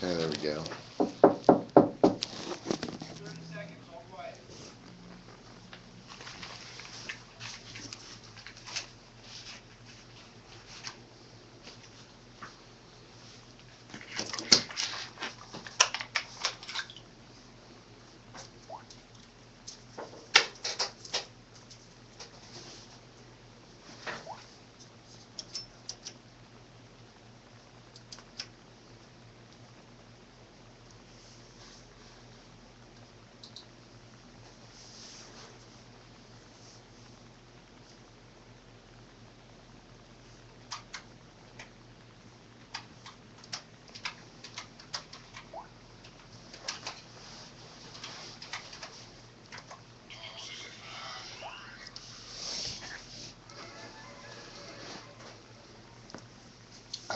Okay, there we go.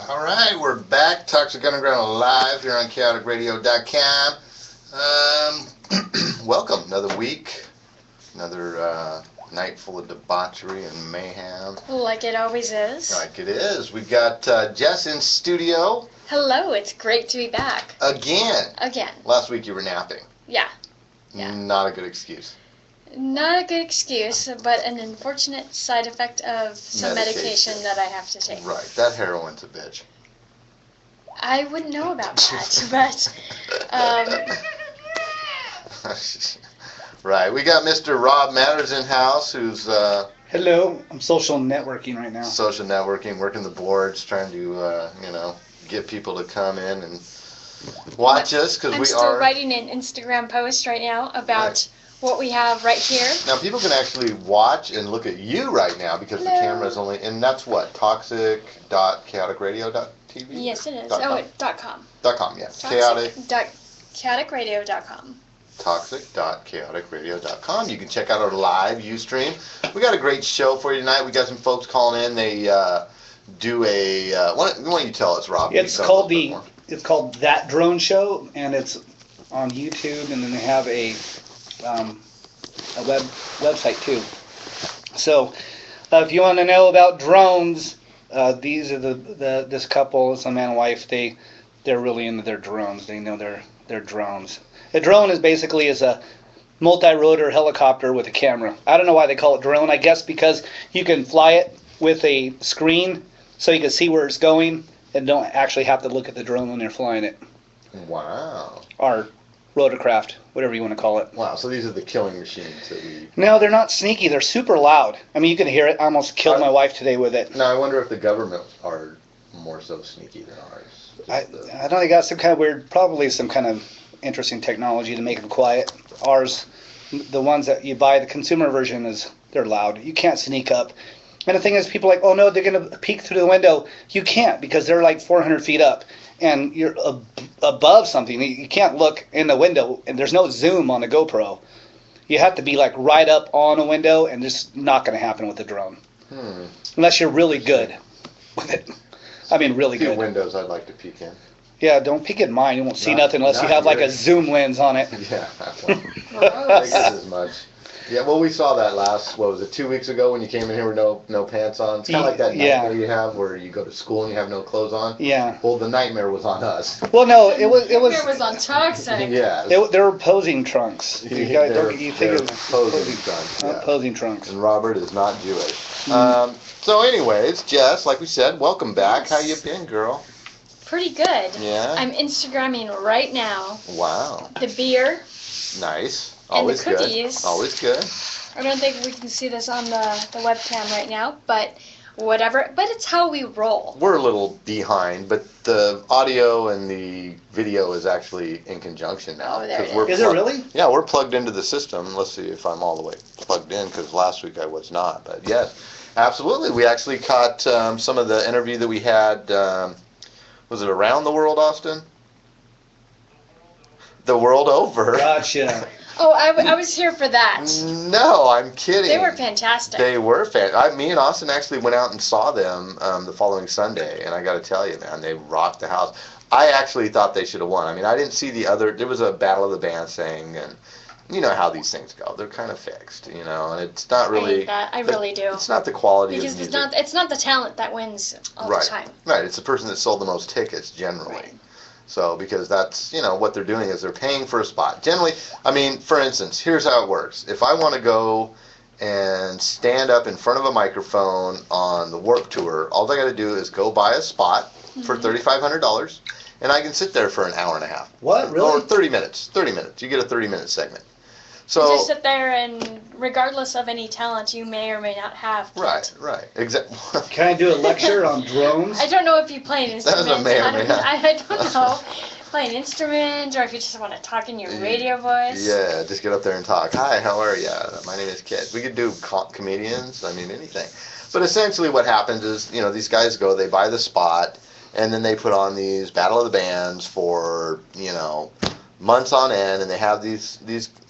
All right, we're back. Toxic Underground live here on chaoticradio.com. Welcome. Another week, another night full of debauchery and mayhem. Like it always is. Like it is. We've got Jess in studio. Hello, it's great to be back. Again. Again. Last week you were napping. Yeah. Not a good excuse. Not a good excuse, but an unfortunate side effect of some medication that I have to take. Right, that heroin's a bitch. I wouldn't know about that, but... Right, we got Mr. Rob Matters in house, who's... Hello, I'm social networking right now. Social networking, working the boards, trying to, get people to come in and watch us, because we are... I'm still writing an Instagram post right now about what we have right here. Now, people can actually watch and look at you right now, because the camera's only... And that's what? Toxic.chaoticradio.tv? Yes, it is. .com. .com. .com, yeah. Chaoticradio.com. Toxic.chaoticradio.com. You can check out our live Ustream. We got a great show for you tonight. We got some folks calling in. They do a... why don't you tell us, Rob? It's called That Drone Show, and it's on YouTube, and then they have a website too. So if you want to know about drones, these are this couple, it's a man and wife. They're really into their drones. They know their drones. A drone is basically a multi-rotor helicopter with a camera. I don't know why they call it drone. I guess because you can fly it with a screen, so you can see where it's going and don't actually have to look at the drone when they're flying it. Wow. Or rotorcraft, whatever you want to call it. Wow, so these are the killing machines that we... No, they're not sneaky. They're super loud. I mean, you can hear it. I almost killed my wife today with it. Now, I wonder if the government are more so sneaky than ours. I don't know. They got some kind of weird, probably some kind of interesting technology to make them quiet. Ours, the ones that you buy, the consumer version, they're loud. You can't sneak up. And the thing is, people are like, oh no, they're going to peek through the window. You can't, because they're like 400 feet up. And you're above something. You can't look in the window, and there's no zoom on the GoPro. You have to be like right up on a window, and it's not going to happen with the drone. Unless you're really good with it. I mean, really good. Windows I'd like to peek in. Yeah, don't peek at mine. You won't see nothing unless you have like a zoom lens on it. Yeah, I think as much. Yeah, well, we saw that last, 2 weeks ago when you came in here with no pants on? It's kind of like that nightmare you have where you go to school and you have no clothes on. Yeah. Well, the nightmare was on us. Well, no, it was. It was on Toxic. Yeah. They were posing trunks. Posing trunks. Posing trunks. And Robert is not Jewish. So anyways, Jess, like we said, welcome back. How you been, girl? Pretty good. Yeah? I'm Instagramming right now. Wow. The beer. Nice. And Always the cookies. Good. Always good. I don't think we can see this on the webcam right now, but whatever. But it's how we roll. We're a little behind, but the audio and the video is actually in conjunction now. Oh, there it is. Is it really? Yeah, we're plugged into the system. Let's see if I'm all the way plugged in, because last week I was not. But yes, absolutely. We actually caught some of the interview that we had. Was it Around the World, Austin? The world over. Gotcha. Oh, I was here for that. No, I'm kidding. They were fantastic. They were me and Austin actually went out and saw them the following Sunday, and I got to tell you, man, they rocked the house. I actually thought they should have won. I mean, I didn't see there was a Battle of the Bands thing, and you know how these things go. They're kind of fixed, and it's not really... I hate that. I really do. It's not the quality because of music. Because it's not the talent that wins all the time. Right, it's the person that sold the most tickets, generally. Right. So, because that's, what they're doing is they're paying for a spot. Generally, I mean, for instance, here's how it works. If I want to go and stand up in front of a microphone on the Warped Tour, all I got to do is go buy a spot for $3,500, and I can sit there for an hour and a half. What, really? Or 30 minutes. 30 minutes. You get a 30-minute segment. You So, just sit there, and regardless of any talent you may or may not have. right. Exactly. Can I do a lecture on drones? I don't know if you play an That was instrument. a may or may not. I don't know. Play an instrument, or if you just want to talk in your radio voice. Yeah, just get up there and talk. Hi, how are you? My name is Kit. We could do comedians. I mean, anything. But essentially what happens is, these guys go, they buy the spot, and then they put on these Battle of the Bands for, months on end, and they have these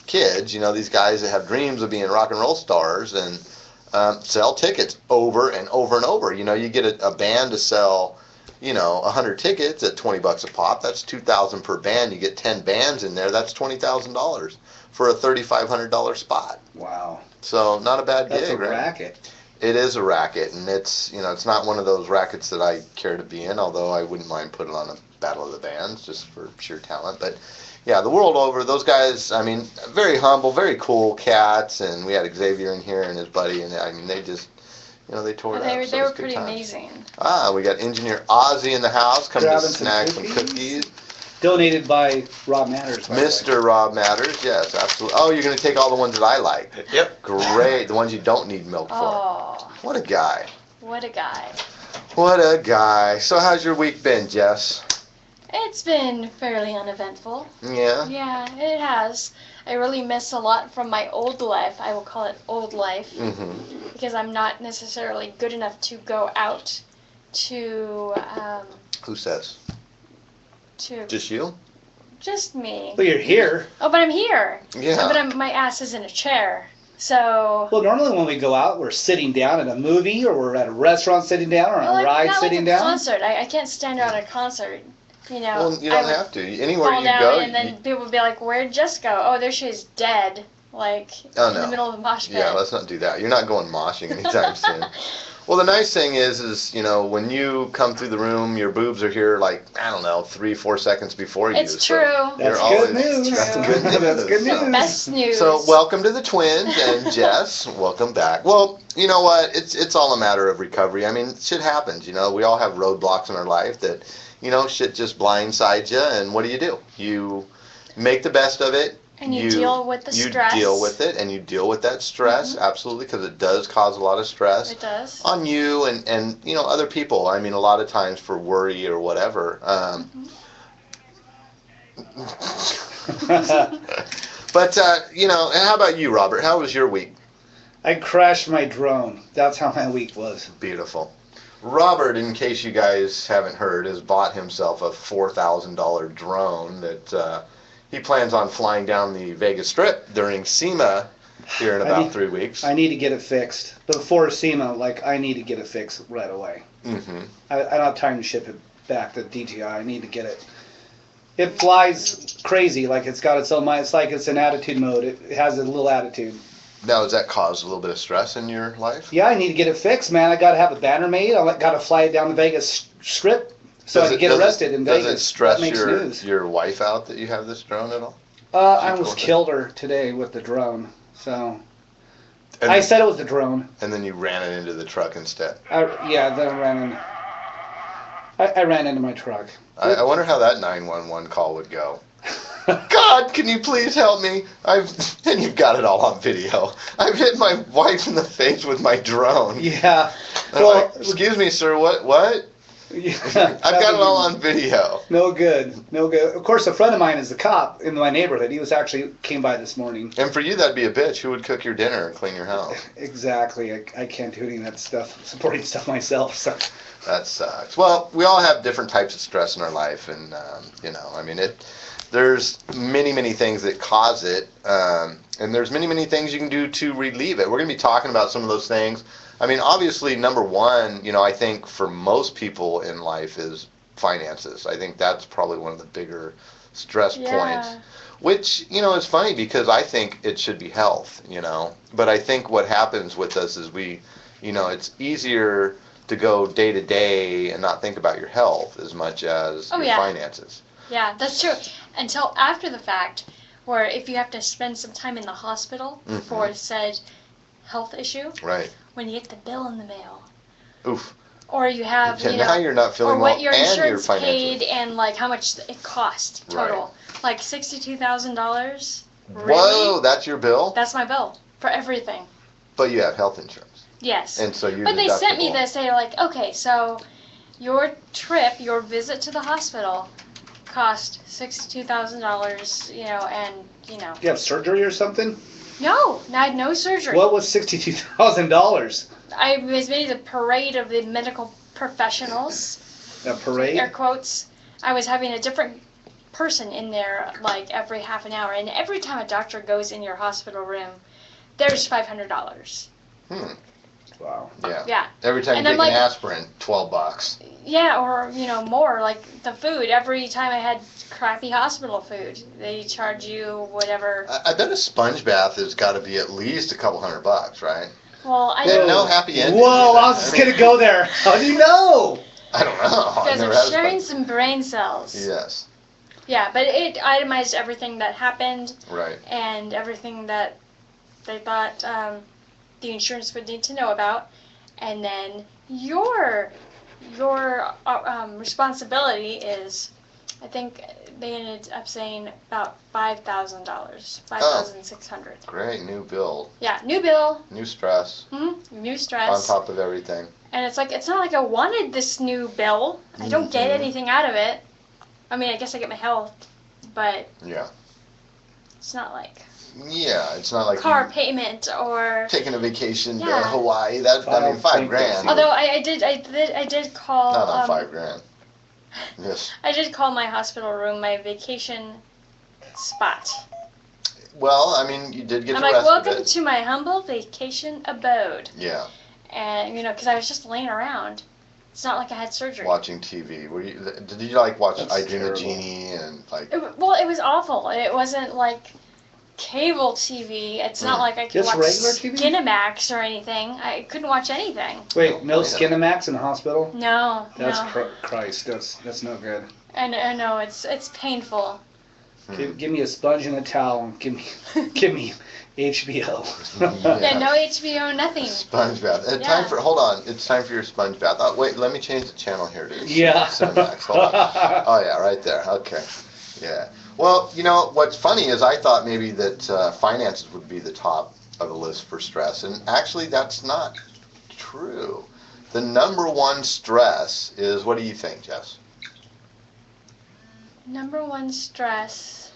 kids, these guys that have dreams of being rock and roll stars, and sell tickets over and over and over. You get a band to sell 100 tickets at $20 a pop. That's $2,000 per band. You get 10 bands in there. That's $20,000 for a $3,500 spot. Wow. So not a bad That's gig, a right? racket. It is a racket, and it's it's not one of those rackets that I care to be in. Although I wouldn't mind putting on a Battle of the Bands just for sheer talent. But yeah, the world over, those guys. I mean, very humble, very cool cats, and we had Xavier in here and his buddy, and I mean, they just. They tore it up. They were pretty amazing. We got Engineer Ozzy in the house, coming to Grabbing some snag some cookies. cookies. Donated by Rob Matters. by the way. Mr. Rob Matters, yes, absolutely. Oh, you're going to take all the ones that I like. Yep. Great, the ones you don't need milk for. Oh, What a guy. what a guy. What a guy. So how's your week been, Jess? It's been fairly uneventful. Yeah? Yeah, it has. I really miss a lot from my old life. I will call it old life. Mm-hmm. Because I'm not necessarily good enough to go out to Who says? Just you? just me. Well, you're here. Oh, but I'm here. Yeah. But my ass is in a chair. So. Well, normally when we go out, we're sitting down at a movie, or we're at a restaurant sitting down, or on Well, a ride not sitting like a down. concert. I can't stand out at a concert. Well, you I don't would have to. Anywhere fall you down, go. and then people would be like, "Where'd Jess go? Oh, there she is, dead." Like Oh, in no. the middle of a mosh pit. Yeah, let's not do that. You're not going moshing anytime soon. Well, the nice thing is, when you come through the room, your boobs are here, 3-4 seconds before you. It's so true. That's you're good always- news. That's True. good news. That's good So- news. Best news. So welcome to the twins, and Jess, welcome back. Well, you know what? It's all a matter of recovery. I mean, shit happens. We all have roadblocks in our life that, shit just blindsides you. And what do? You make the best of it. And you deal with the stress. You deal with it, and you deal with that stress, absolutely, because it does cause a lot of stress It does. on you and other people. I mean, a lot of times for worry or whatever. But and how about you, Robert? How was your week? I crashed my drone. That's how my week was. Beautiful. Robert, in case you guys haven't heard, has bought himself a $4,000 drone that he plans on flying down the Vegas Strip during SEMA here in about 3 weeks. I need to get it fixed. Before SEMA, I need to get it fixed right away. Mm-hmm. I don't have time to ship it back to DJI. I need to get it. It flies crazy, it's got its own mind. It's like it's in attitude mode. It has a little attitude. Now, does that cause a little bit of stress in your life? Yeah, I need to get it fixed, man. I got to have a banner made. I got to fly it down the Vegas Strip so I can get arrested in Vegas. Does it stress that makes news. your wife out that you have this drone at all? I almost told her? killed her today with the drone. So And, I said it was the drone. and then you ran it into the truck instead. Then I ran in. I ran into my truck. I wonder how that 911 call would go. God, can you please help me? And you've got it all on video. I've hit my wife in the face with my drone. Yeah. I'm Well, like, excuse me, sir, what? yeah, I've got it all on video. No good. No good. Of course, a friend of mine is the cop in my neighborhood. He came by this morning. And for you, that'd be a bitch. Who would cook your dinner and clean your house? Exactly. I can't do any of that stuff, supporting stuff myself. So. That sucks. Well, we all have different types of stress in our life, and there's many things that cause it, and there's many things you can do to relieve it. We're going to be talking about some of those things. I mean, obviously, number one, I think for most people in life is finances. I think that's probably one of the bigger stress points. Which, is funny because I think it should be health, But I think what happens with us is it's easier to go day to day and not think about your health as much as your finances. Yeah, that's true. Until after the fact, where if you have to spend some time in the hospital for said health issue, Right. when you get the bill in the mail, Oof. or you have, Yeah, now you're not feeling or what well, your and you're insurance financially. paid and like how much it cost total, like $62,000. Whoa, that's your bill? That's my bill for everything. But you have health insurance. Yes. And so you're But they sent me deductible. this. They're like, okay, so your trip, your visit to the hospital, cost $62,000. And You have surgery or something? no, I had no surgery. What was $62,000? I was made the parade of the medical professionals. A parade? Air quotes. I was having a different person in there like every half an hour, and every time a doctor goes in your hospital room, there's $500. Wow. Yeah. Yeah. Every time And you I'm take an like- aspirin, $12. Yeah, or more, like the food. Every time I had crappy hospital food, they charge you whatever. I bet a sponge bath has got to be at least a couple $100, right? Well, I They have know no happy ending. Whoa, I was just going to go there. How do you know? I don't know. you I've guys never are had a sharing sponge. some brain cells. Yes. Yeah, but it itemized everything that happened Right. and everything that they thought the insurance would need to know about, and then your responsibility is, I think they ended up saying about $5,000, $5,600. Great. New bill. Yeah, new bill, New stress. new On stress, top of everything. and it's like it's not like I wanted this new bill. I don't get anything out of it. I mean, I guess I get my health, but Yeah. it's not like Yeah, it's not like car you payment or. taking a vacation to Yeah. Hawaii. That I mean, $5,000. Although I did call. Not on $5,000. Yes. I did call my hospital room my vacation spot. Well, I mean, you did get I'm the like, rest welcome of it. to my humble vacation abode, Yeah. and because I was just laying around. It's not like I had surgery. Watching TV. Did you like watch That's I Dream of terrible. Jeannie and like? It was awful. It wasn't like cable TV. It's not like I could Just watch regular TV? Skinamax or anything. I couldn't watch anything. Wait, no Yeah. Skinamax in the hospital? No, That's no. Christ. That's no good. And I know it's painful. Give me a sponge and a towel. And give me HBO. Yeah, no HBO, nothing. Sponge bath. Yeah. Hold on. It's time for your sponge bath. Oh, wait, let me change the channel here to Yeah. Cinemax. Hold on. Oh yeah, right there. Okay. Yeah. Well, what's funny is I thought maybe that finances would be the top of the list for stress, and actually that's not true. The number one stress is, what do you think, Jess? Number one stress.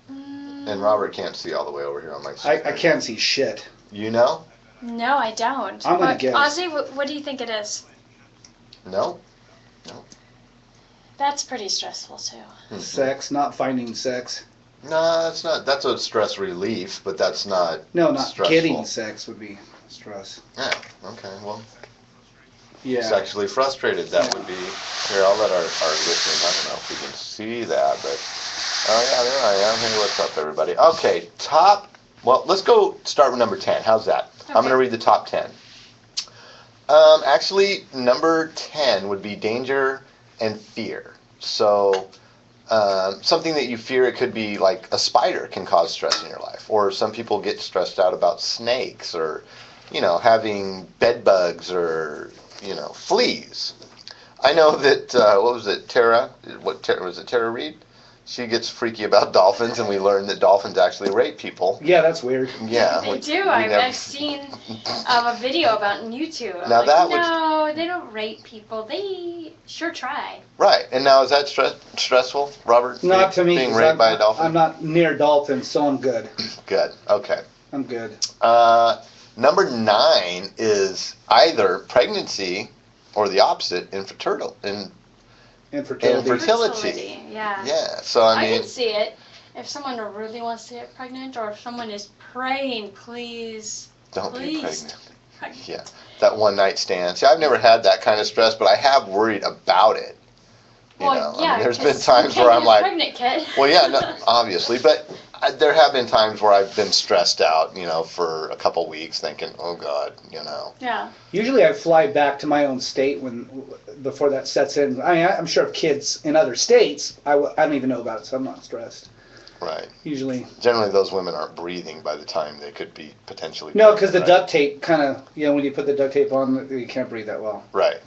And Robert can't see all the way over here on my screen. I can't see shit. You know? No, I don't. I'm gonna But, guess. Ozzy, what do you think it is? No? That's pretty stressful too. Mhm. Sex, not finding sex. No, that's not. That's a stress relief, but that's not. No, not stressful. getting sex would be stress. Yeah. Okay. Well, Yeah. sexually frustrated. That would be. Here, I'll let our listeners. I don't know if we can see that, but. Oh yeah, there I am. Hey, what's up, everybody? Okay, top. Well, let's go start with number 10. How's that? I'm going to read the top 10. Actually, number 10 would be danger and fear. So, something that you fear, it could be like a spider can cause stress in your life, or some people get stressed out about snakes, or having bed bugs, or fleas. I know that what was it, Tara? Was it Tara Reid? She gets freaky about dolphins, and we learned that dolphins actually rape people. Yeah, that's weird. Yeah, They do. we never- I've seen a video about it on YouTube. I'm Now like, that would- no, they don't rape people. They sure try. Right, and now is that stressful, Robert? Not to me. Being 'cause raped by a dolphin? I'm not near dolphins, so I'm good. Good. Okay. I'm good. Number 9 is either pregnancy or the opposite, infertility. Infertility. Infertility. Yeah. Yeah. So I I mean, can see it. If someone really wants to get pregnant, or if someone is praying, please. don't be please. pregnant. Yeah. That one night stand. See, I've never had that kind of stress, but I have worried about it. You know, yeah. there's been 'cause times you can't where I'm get like, pregnant, kid. well, yeah, no, obviously, but there have been times where I've been stressed out, for a couple weeks, thinking, "Oh God," Yeah. Usually I fly back to my own state before that sets in. I mean, I'm sure if kids in other states, I don't even know about it, so I'm not stressed. Right. Usually. Generally, those women aren't breathing by the time they could be potentially. No, because the right? duct tape kind of, when you put the duct tape on, you can't breathe that well. Right.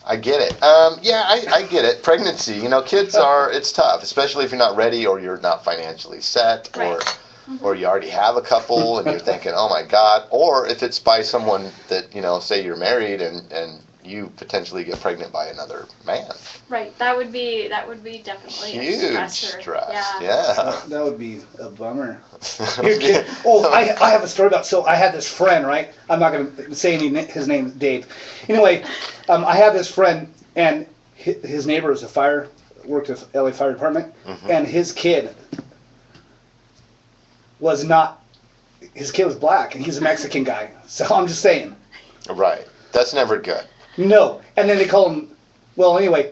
I get it. Yeah, I get it. Pregnancy, kids it's tough, especially if you're not ready or you're not financially set, Right. or you already have a couple and you're thinking, oh my God, or if it's by someone that, say you're married and you potentially get pregnant by another man. Right. That would be definitely Huge a stressor. stress. Yeah. That would be a bummer. I have a story about, so I had this friend, right? I'm not going to say his name, Dave. Anyway, I have this friend, and his neighbor was worked at the LA Fire Department, and his kid was black, and he's a Mexican guy. So I'm just saying. Right. That's never good. No. And then they call him, well, anyway,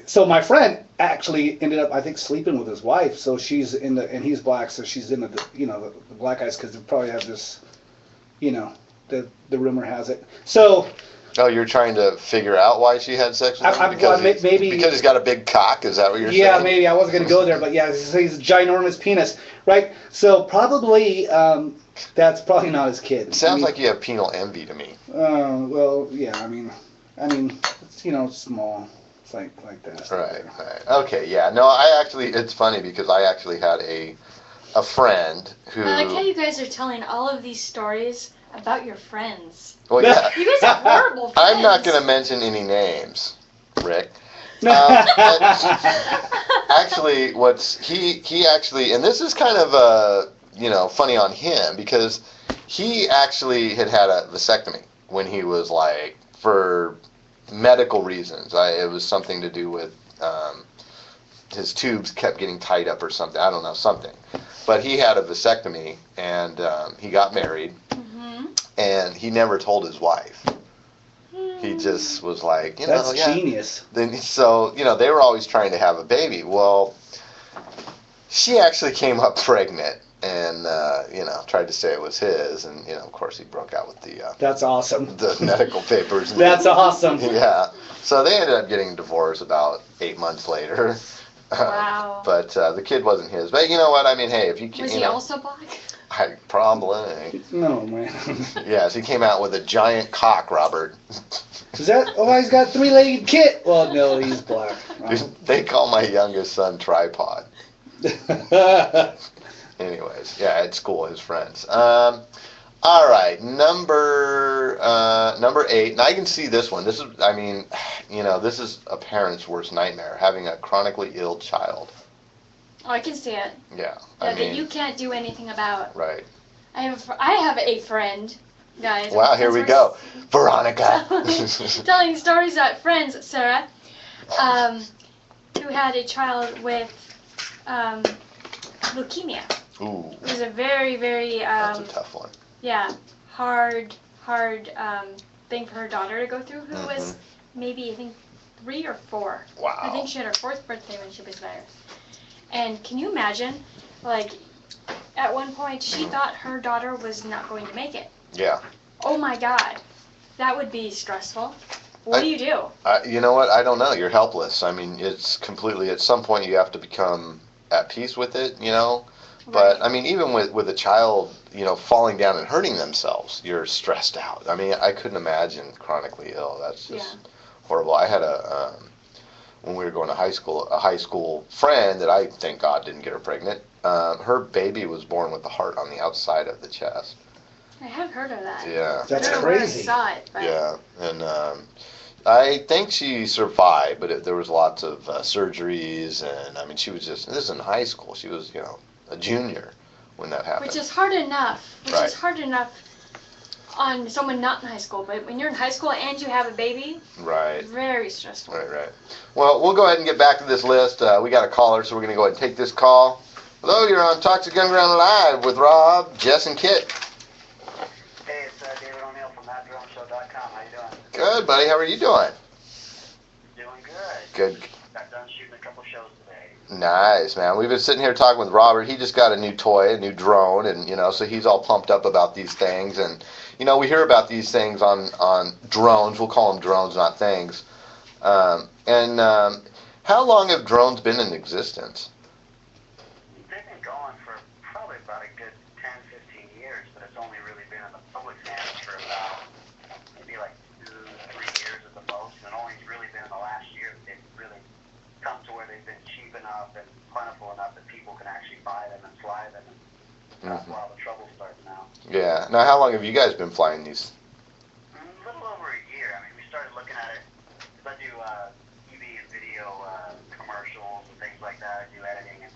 so my friend actually ended up, I think, sleeping with his wife. So she's and he's black, so she's into the black guys because they probably have this, the rumor has it. So. Oh, you're trying to figure out why she had sex with him? Maybe because he's got a big cock. Is that what you're saying? Yeah, maybe I wasn't going to go there, but yeah, he's a ginormous penis, right? So probably that's probably not his kid. It sounds like you have penal envy to me. Well, yeah. I mean, it's small, it's like that. Right. Okay. Yeah. No, it's funny because I actually had a friend who. I like how you guys are telling all of these stories about your friends. Well, yeah. You guys are horrible friends. I'm not going to mention any names, Rick. Actually, he actually, and this is kind of funny on him because he actually had a vasectomy when he was for medical reasons. It was something to do with his tubes kept getting tied up or something. I don't know, something. But he had a vasectomy and he got married. And he never told his wife. He just was like, That's genius. Then they were always trying to have a baby. Well, she actually came up pregnant and tried to say it was his, and of course he broke out with the. That's awesome. The medical papers. That's awesome. Yeah. So they ended up getting divorced about 8 months later. Wow. But the kid wasn't his. But you know what? I mean, hey, if you was he also black? Probably. No, man. Yes, he came out with a giant cock, Robert. Is that? Oh, he's got 3-legged kit. Well, no, he's black. They call my youngest son Tripod. Anyways, yeah, at school, his friends. All right, number 8. Now I can see this one. This is, this is a parent's worst nightmare, having a chronically ill child. Oh, I can see it. Yeah. That you can't do anything about. Right. I have a friend, guys. Wow, here we go. Veronica. Telling stories about friends, Sarah, who had a child with leukemia. Ooh. It was a very, very that's a tough one. Yeah, hard thing for her daughter to go through, who was maybe, I think, 3 or 4. Wow. I think she had her 4th birthday when she was there. And can you imagine, at one point she thought her daughter was not going to make it. Yeah. Oh my God, that would be stressful. What do you do? You know what? I don't know. You're helpless. I mean, it's completely, at some point you have to become at peace with it, But, I mean, even with a child, falling down and hurting themselves, you're stressed out. I mean, I couldn't imagine chronically ill. That's just horrible. I had when we were going to high school, a high school friend that I, thank God, didn't get her pregnant. Her baby was born with the heart on the outside of the chest. I have heard of that. Yeah. That's I don't know crazy. where I saw it, but Yeah, and I think she survived, but there was lots of surgeries, and I mean, she was this is in high school. She was, a junior when that happened. which is hard enough. Right. Is hard enough on someone not in high school, but when you're in high school and you have a baby, Right. very stressful. Right. Well, we'll go ahead and get back to this list. We got a caller, so we're going to go ahead and take this call. Hello, you're on Toxic Underground Live with Rob, Jess, and Kit. Hey, it's David O'Neill from ThatDroneShow.com. How you doing? Good, buddy. How are you doing? Doing good. Good. got done shooting a couple shows today. Nice, man. We've been sitting here talking with Robert. He just got a new toy, a new drone, and so he's all pumped up about these things. And we hear about these things on drones. We'll call them drones, not things. How long have drones been in existence? They've been going for probably about a good 10, 15 years, but it's only really been in the public hands for about maybe like 2, 3 years at the most, and only really been in the last year that they've really come to where they've been cheap enough and plentiful enough that people can actually buy them and fly them, and that's where all the trouble starts now. Yeah. Now, how long have you guys been flying these? A little over a year. I mean, we started looking at it, because I do TV and video commercials and things like that. I do editing, and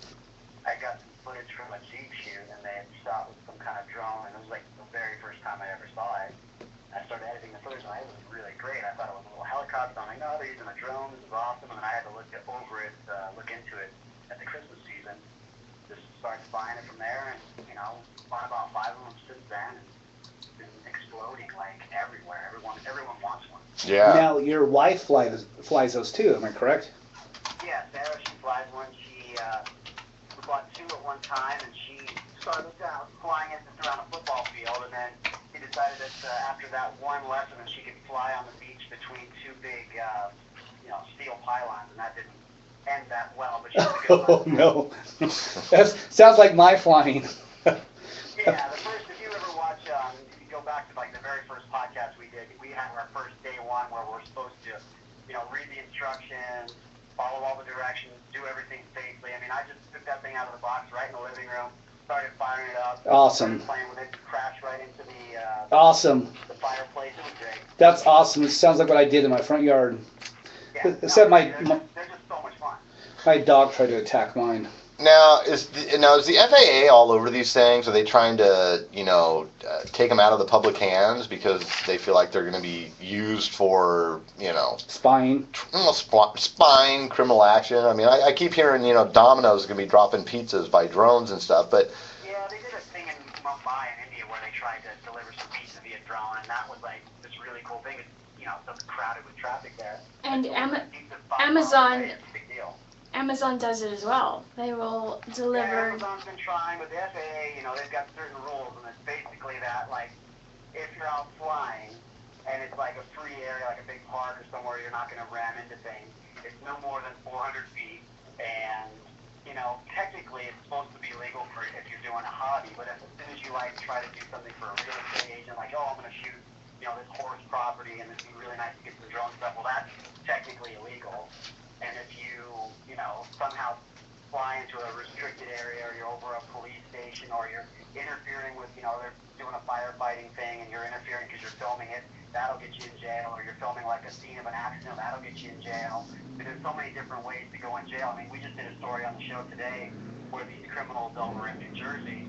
I got some footage from a Jeep shoot, and they had shot with some kind of drone, and it was like the very first time I ever saw it. I started editing the footage, and it was really great. I thought it was a little helicopter. I'm like, no, they're using a drone. This is awesome. And then I had to look into it at the Christmas season. Just started buying it from there, and bought about 5 of them since then. And it's been exploding like everywhere. Everyone wants one. Yeah. Now, your wife flies those too, am I correct? Yeah, Sarah, she flies one. We bought 2 at one time, and she started out flying it just around a football field, and then she decided that after that one lesson, that she could fly on the beach between 2 big, steel pylons, and that didn't end that well. But she was a good Oh lesson. no, that sounds like my flying. Yeah, if you ever watch, if you go back to like the very first podcast we did, we had our first day one where we're supposed to, read the instructions, follow all the directions, do everything safely. I mean, I just took that thing out of the box right in the living room, started firing it up. Awesome. Started playing with it, crashed right into the Awesome. the fireplace. It was great. That's awesome. It sounds like what I did in my front yard. Yeah, Except they're just so much fun. my dog tried to attack mine. Now, is the FAA all over these things? Are they trying to, take them out of the public hands because they feel like they're going to be used for, Spying. spying, criminal action? I mean, I keep hearing, Domino's is going to be dropping pizzas by drones and stuff, but... Yeah, they did a thing in Mumbai in India where they tried to deliver some pizza via drone, and that was like this really cool thing. So crowded with traffic there. And Pizza 5 Amazon- miles away, it's a big deal. Amazon does it as well. They will Yeah, deliver. Amazon's been trying, but the FAA, they've got certain rules, and it's basically that, like, if you're out flying, and it's like a free area, like a big park or somewhere you're not going to ram into things, it's no more than 400 feet, and, technically it's supposed to be legal for if you're doing a hobby, but as soon as you, like, try to do something for a real estate agent, like, oh, I'm going to shoot, this horse property, and it'd be really nice to get some drone stuff, well, that's technically illegal. And if you, somehow fly into a restricted area, or you're over a police station, or you're interfering with, they're doing a firefighting thing, and you're interfering because you're filming it, that'll get you in jail. Or you're filming like a scene of an accident, that'll get you in jail. But there's so many different ways to go in jail. I mean, we just did a story on the show today where these criminals over in New Jersey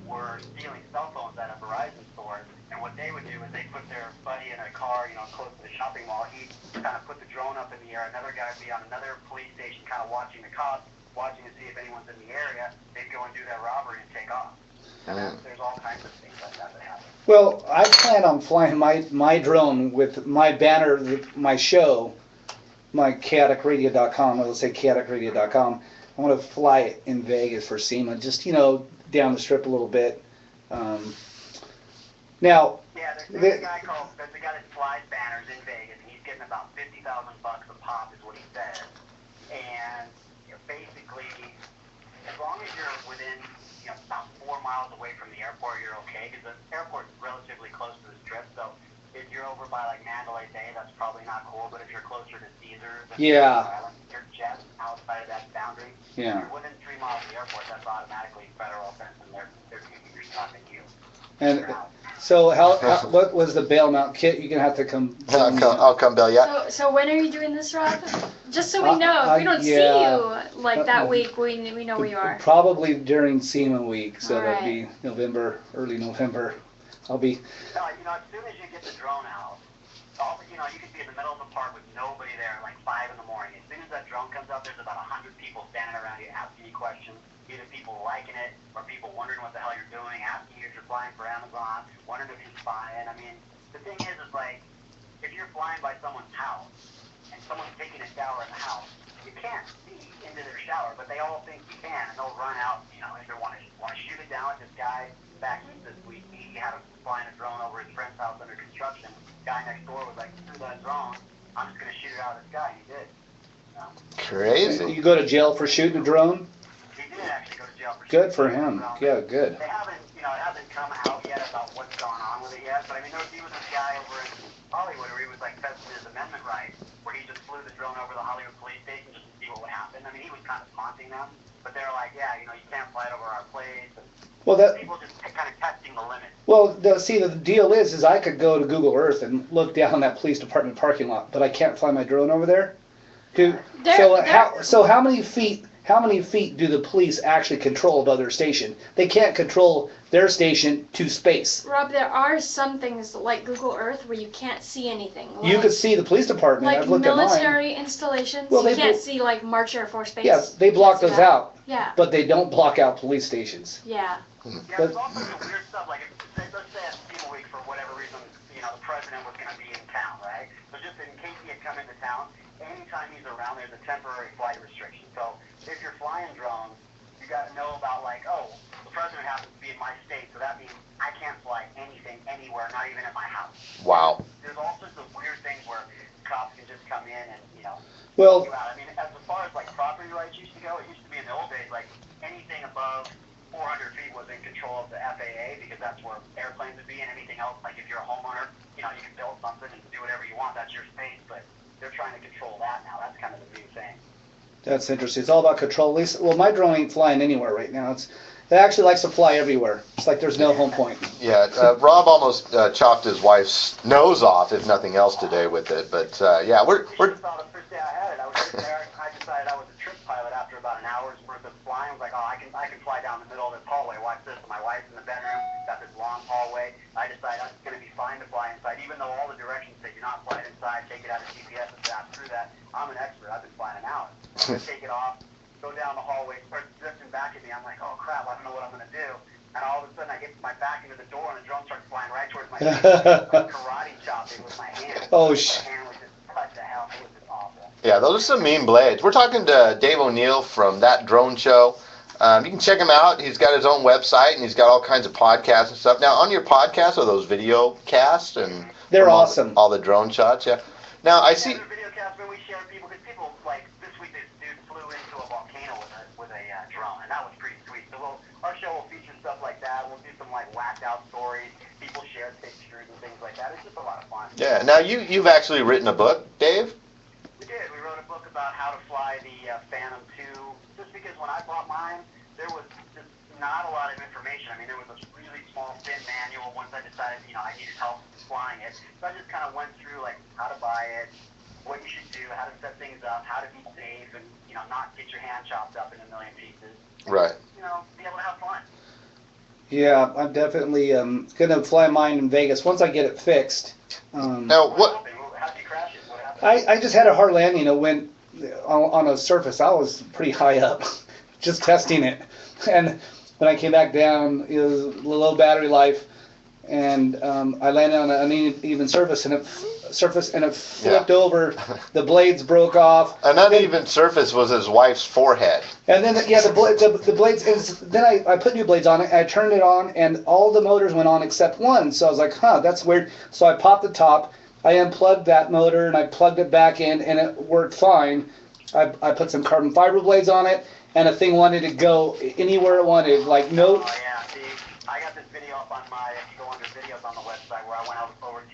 were stealing cell phones at a Verizon store. And what they would do is they put their buddy in a car, close to the shopping mall. He'd kind of put the drone up in the air. Another guy would be on another police station kind of watching the cops, watching to see if anyone's in the area. They'd go and do their robbery and take off. And there's all kinds of things like that happen. Well, I plan on flying my drone with my banner, my show, my chaoticradio.com. Let's say chaoticradio.com. I want to fly it in Vegas for SEMA, just down the strip a little bit. Now, yeah, there's a guy that flies banners in Vegas, and he's getting about $50,000 a pop, is what he says. And basically, as long as you're within about 4 miles away from the airport, you're okay, because the airport's relatively close to the strip. So if you're over by like Mandalay Bay, that's probably not cool. But if you're closer to Caesars, Island, you're just outside of that boundary. Yeah. If you're within 3 miles of the airport, that's automatically federal offense, and they're taking your stuff at you. And so what was the bail amount? Kit, you're gonna have to come. I'll come bail you. So when are you doing this, Rob? Just so we know. If we don't see you like that week, we know where you are. Probably during SEMA week, so All that'd be November, early November. I'll be. No, as soon as you get the drone out, you could be in the middle of the park with nobody there, like 5 in the morning. As soon as that drone comes out, there's about 100 people standing around you asking you questions. Either people liking it, or people wondering what the hell you're doing, asking you if you're flying for Amazon, wondering if you're spying. I mean, the thing is like, if you're flying by someone's house, and someone's taking a shower in the house, you can't can't see into their shower, but they all think you can, and they'll run out, you know, if they want to shoot it down. This guy back east this week, he had a flying a drone over his friend's house under construction. Guy next door was like, "Screw that drone, I'm just gonna shoot it out of the sky." He did. Crazy. You go to jail for shooting a drone? He did actually go to jail for Good shooting for a him. drone. Yeah, good. They haven't, you know, it hasn't come out yet about what's gone on with it yet. But I mean, he was this guy over in Hollywood where he was like testing his amendment rights, where he just flew the drone over the Hollywood police station just to see what would happen. I mean, he was kind of taunting them, but they were like, "Yeah, you know, you can't fly it over our place." And Well, that people just kind of testing the limits. well, see, the deal is I could go to Google Earth and look down that police department parking lot, but I can't fly my drone over there. So how many feet? How many feet do the police actually control above their station? They can't control their station to space. Rob, there are some things like Google Earth where you can't see anything. You Like, could see the police department. like I've looked at mine. military installations, Well, you they can't blo- see like March Air Force Base. Yes, they block Can't see those that. out, Yeah, but they don't block out police stations. yeah. Yeah, But- there's also some weird stuff. Like, let's say at Steel Week, for whatever reason, you know, the president was going to be in town, right? So just in case he had come into town, anytime he's around, there's a temporary flight restriction. So if you're flying drones, you got to know about, like, oh, the president happens to be in my state, so that means I can't fly anything anywhere, not even at my house. Wow. There's all sorts of weird things where cops can just come in and, you know, Well, you out. I mean, as far as like property rights used to go, it used to be in the old days, like anything above 400 feet was in control of the FAA because that's where airplanes would be, and anything else, like if you're a homeowner, you know, you can build something and do whatever you want. That's your space, but they're trying to control that now. That's kind of the new thing. that's interesting. It's all about control. At least, well, my drone ain't flying anywhere right now. It actually likes to fly everywhere. It's like there's no home point. Yeah, Rob almost chopped his wife's nose off, if nothing else, today with it. But yeah, we're You should have saw the first day I had it. I was sitting there. I decided I was a trip pilot after about an hour's worth of flying. I was like, oh, I can fly down the middle of this hallway. Watch this. My wife's in the bedroom. Got this long hallway. I decided it's going to be fine to fly inside, even though all the directions say you're not flying inside. Take it out of GPS and fast through that. I'm an expert. I've been flying an hour. I take it off, go down the hallway, start drifting back at me. I'm like, oh crap, I don't know what I'm going to do. And all of a sudden I get my back into the door and the drone starts flying right towards my face. Like karate chopping with my hand. Oh, My hand was just cut to hell. It was just awful. Yeah, those are some mean blades. We're talking to Dave O'Neill from That Drone Show. You can check him out. He's got his own website, and he's got all kinds of podcasts and stuff. Now, on your podcast are those video casts and They're from awesome. all the drone shots. Yeah. Now I see. Yeah, the video cast when we share people, because people, like, this week this dude flew into a volcano with a drone, and that was pretty sweet. So our show will feature stuff like that. We'll do some, like, whacked out stories. People share pictures and things like that. It's just a lot of fun. Yeah. Now you've actually written a book, Dave. We did. We wrote a book about how to fly the Phantom 2, just because when I bought mine, there was just not a lot of information. I mean, there was a really small, thin manual once I decided, you know, I needed help flying it. So I just kind of went through, like, how to buy it, what you should do, how to set things up, how to be safe, and, you know, not get your hand chopped up in a million pieces. Right. You know, be able to have fun. Yeah, I'm definitely gonna fly mine in Vegas once I get it fixed. Now what? How did you crash it? What happened? I just had a hard landing. It went on a surface. I was pretty high up, just testing it. And when I came back down, it was low battery life, and I landed on an uneven surface, and it flipped over. The blades broke off. An uneven surface was his wife's forehead. And then the blades. Then I put new blades on it. I turned it on, and all the motors went on except one. So I was like, huh, that's weird. So I popped the top. I unplugged that motor and I plugged it back in, and it worked fine. I put some carbon fiber blades on it, and the thing wanted to go anywhere it wanted. Like no. Oh yeah, see, I got this video up on my, if you go under videos on the website, where I went over to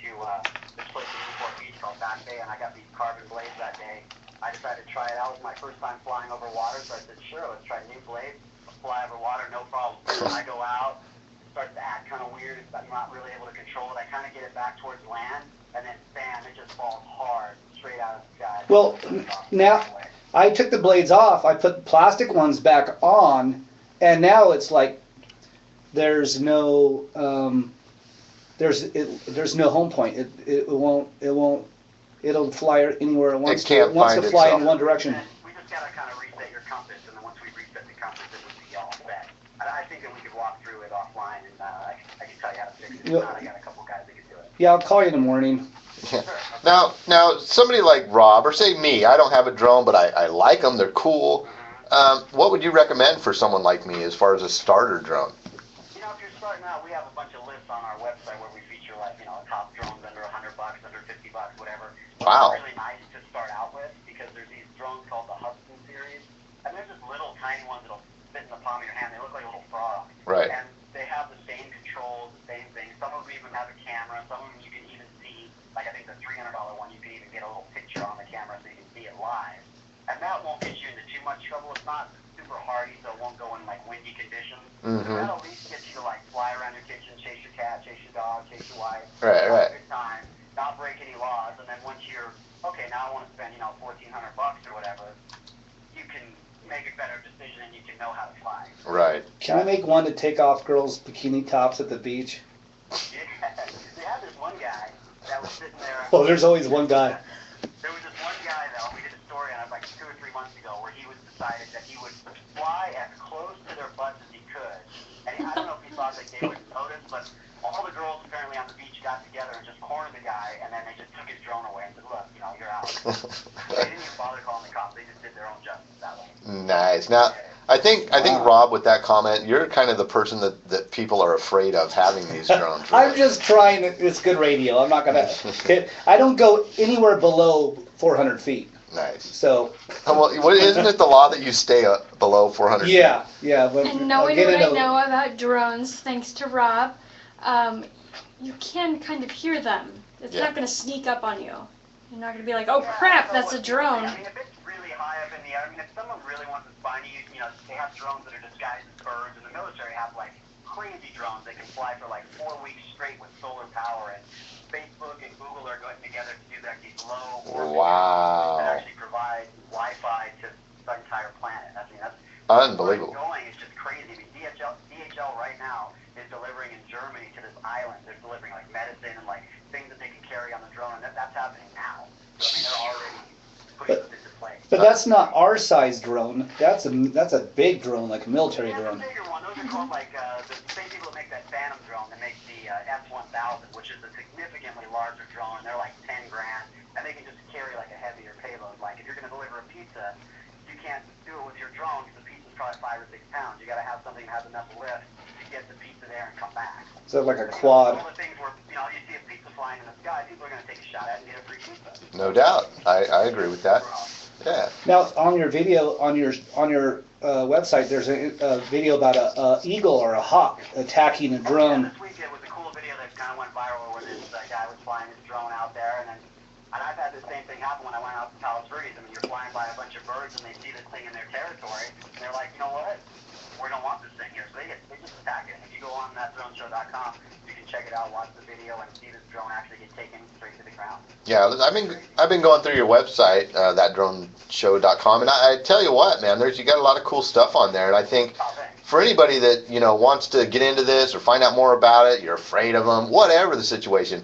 this place in Newport Beach called Back Bay, and I got these carbon blades that day. I decided to try it out. It was my first time flying over water, so I said, sure, let's try new blades. Fly over water, no problem. I go out, it starts to act kind of weird. I'm not really able to control it. I kind of get it back towards land, and then bam, it just falls hard, straight out of the sky. Well, now I took the blades off. I put plastic ones back on, and now it's like there's no there's no home point. It'll fly anywhere it wants. It can't It wants find to fly itself. in one direction. We just gotta kind of reset your compass, and then once we reset the compass, it would be all set. I think that we could walk through it offline, and I can tell you how to fix it. If Yep. not, I got a couple guys that can do it. Yeah, I'll call you in the morning. Yeah. Now, somebody like Rob, or say me, I don't have a drone, but I like them. They're cool. What would you recommend for someone like me as far as a starter drone? You know, if you're starting out, we have a bunch of lists on our website where we feature like, you know, top drones under $100, under $50, whatever. Wow. They're really nice to start out with because there's these drones called the Hudson series, and they're just little tiny ones that'll fit in the palm of your hand. They look like a little frog. Right. And they have the same controls, the same thing. Some of them even have a camera. Some of them you can even see, like I think the $300 one, you can even get a little picture on the camera so you can see it live. And that won't get you into too much trouble. It's not super hardy, so it won't go in like windy conditions. Mm-hmm. That'll at least get you to like fly around your kitchen, chase your cat, chase your dog, chase your wife. Right. Have a good time, not break any laws, and then once you're okay, now I want to spend $1,400 or whatever, you can make a better decision and you can know how to fly. Right. Can I make one to take off girls' bikini tops at the beach? Yeah, we had this one guy that was sitting there. Well, there's always one guy. There was this one guy though. We did a story on it like 2 or 3 months ago where he was decided that he would fly as close to their butts as he could. And I don't know if he thought that they would notice, but all the girls apparently on the beach got together and just cornered the guy, and then they just took his drone away and said, "Look, you're out." They didn't even bother calling the cops. They just did their own justice that way. Nice. Now, I think Rob, with that comment, you're kind of the person that people are afraid of having these drones. I'm just trying. It's good radio. I'm not gonna hit. I don't go anywhere below 400 feet. Nice. So. Well, isn't it the law that you stay below 400 feet? Yeah. But And knowing what I know about drones, thanks to Rob, you can kind of hear them. It's not going to sneak up on you. You're not going to be like, oh crap, that's a drone. I mean, if it's really high up in the air, I mean, if someone really wants to spy you, they have drones that are disguised as birds, and the military have like crazy drones that can fly for like 4 weeks straight with solar power, and Facebook and Google are going together to do like these low orbit Wow. that actually provide Wi-Fi to the entire planet. I mean, that's unbelievable. where it's going. It's just crazy. I mean, DHL right now is delivering in Germany to this island. They're delivering like medicine and like things that they can carry on the drone, and that's happening now. So I mean, they're already putting this into place. But that's not our size drone. That's a big drone, like a military That's drone. a bigger one. Those are called like the same people that make that Phantom drone that make the F-1000, which is a significantly larger drone. They're like 10 grand, and they can just carry like a heavier payload. Like if you're going to deliver a pizza, you can't do it with your drone because the pizza's probably 5 or 6 pounds. You got to have something that has enough lift to get the pizza there and come back. So like a quad. All the things where you see a pizza flying in the sky, people are going to take a shot at it and get a free pizza. No doubt. I agree with that. Yeah. Now on your video on your website, there's a video about a eagle or a hawk attacking a drone. Yeah, this week it was a cool video that kind of went viral where this guy was flying his drone out there, and I've had the same thing happen when I went out to Palos Verdes. I mean, you're flying by a bunch of birds and they see this thing in their territory, and they're like, you know what? We don't want this thing here, so they just attack it. If you go on thatdroneshow.com, you can check it out, watch the video, and see this drone actually get taken straight to the ground. Yeah, I've been going through your website, thatdroneshow.com, and I tell you what, man, you got a lot of cool stuff on there, and I think for anybody that wants to get into this or find out more about it, you're afraid of them, whatever the situation,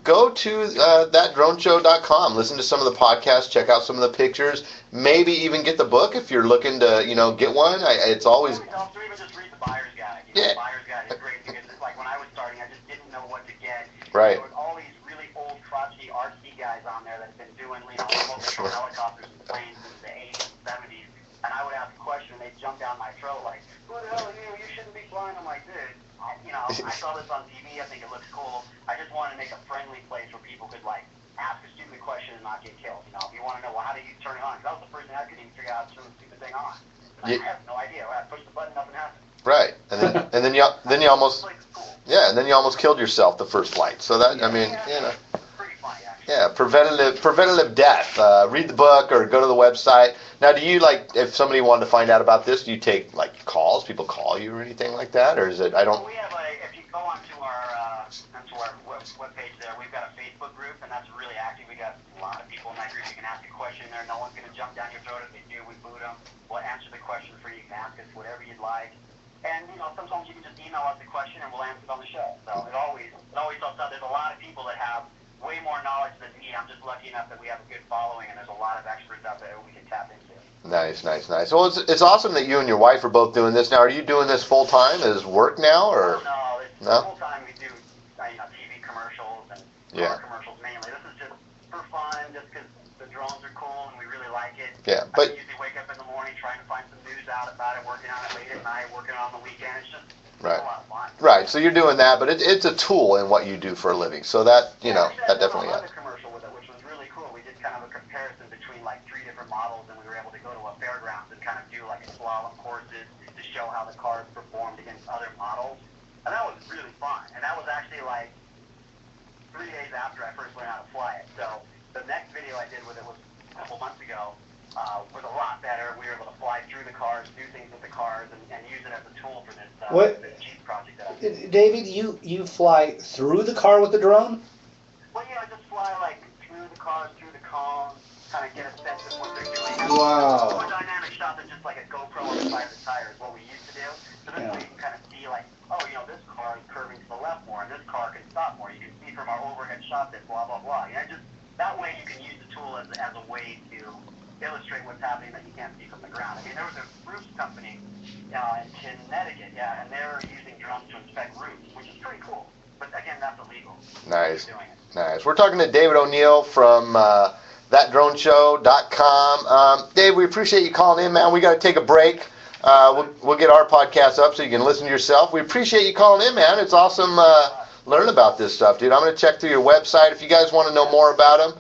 go to thatdroneshow.com, listen to some of the podcasts, check out some of the pictures, maybe even get the book if you're looking to get one. It's always Also, even just read the buyer's guide. Yeah. The buyer's guide is great because it's like when I was starting, I just didn't know what to get. Right. There was all these really old, crotchety RC guys on there that have been doing, multiple helicopters and planes in the 80s and 70s, and I would ask a question and they'd jump down my throat like, "Who the hell are you? You shouldn't be flying." I'm like, "Dude, I saw this on TV. I think it looks cool. I just wanted to make a friendly place where people could like ask a stupid question and not get killed. If you want to know, well, how do you turn it on? Because that was the first thing I couldn't even figure out how to turn the stupid thing on. I have no idea. I push the button, nothing happens. right, and then you almost and then you almost killed yourself the first flight. So that Pretty funny, actually. Yeah, preventative death. Read the book or go to the website. Now, do you if somebody wanted to find out about this, do you take calls? People call you or anything like that, or is it? I don't. We have if you go onto our webpage there, we've got a Facebook group, and that's really active. We got a lot of people in that group. You can ask a question there. No one's going to jump down your throat. If they do, we boot them. We'll answer the question for you. You can ask us whatever you'd like. And sometimes you can just email us the question and we'll answer it on the show. So it always helps out. There's a lot of people that have way more knowledge than me. I'm just lucky enough that we have a good following, and there's a lot of experts out there we can tap into. Nice. Well, it's awesome that you and your wife are both doing this now. Are you doing this full time as work now, or? No, it's full time. We do TV commercials and car commercials mainly. This is Yeah, I but usually wake up in the morning trying to find some news out about it, working on it late at night, working on the weekend. It's just Right. a lot of fun. right, so you're doing that, but it's a tool in what you do for a living. So that that definitely Another commercial with it, which was really cool. We did kind of a comparison between like 3 different models, and we were able to go to a fairgrounds and kind of do like slalom courses to show how the cars performed against other models, and that was really fun. And that was actually like 3 days after I first learned how to fly it. So the next video I did with it was a couple months ago. Was a lot better. We were able to fly through the cars, do things with the cars, and use it as a tool for this Jeep project that I did. David, you fly through the car with the drone? Well, just fly like through the cars, through the cones, kind of get a sense of what they're doing. Wow. More dynamic shot than just like a GoPro on the side of the tire is what we used to do. So this way you can kind of see like, oh, this car is curving to the left more, and this car can stop more. You can see from our overhead shot that blah, blah, blah. Just that way you can use the tool as a way to illustrate what's happening that you can't see from the ground. I mean, there was a roofs company in Connecticut, and they're using drones to inspect roofs, which is pretty cool. But again, that's illegal. Nice. Doing it. Nice. We're talking to David O'Neill from thatdroneshow.com. Dave, we appreciate you calling in, man. We got to take a break. We'll get our podcast up so you can listen to yourself. We appreciate you calling in, man. It's awesome learning about this stuff, dude. I'm going to check through your website. If you guys want to know more about them,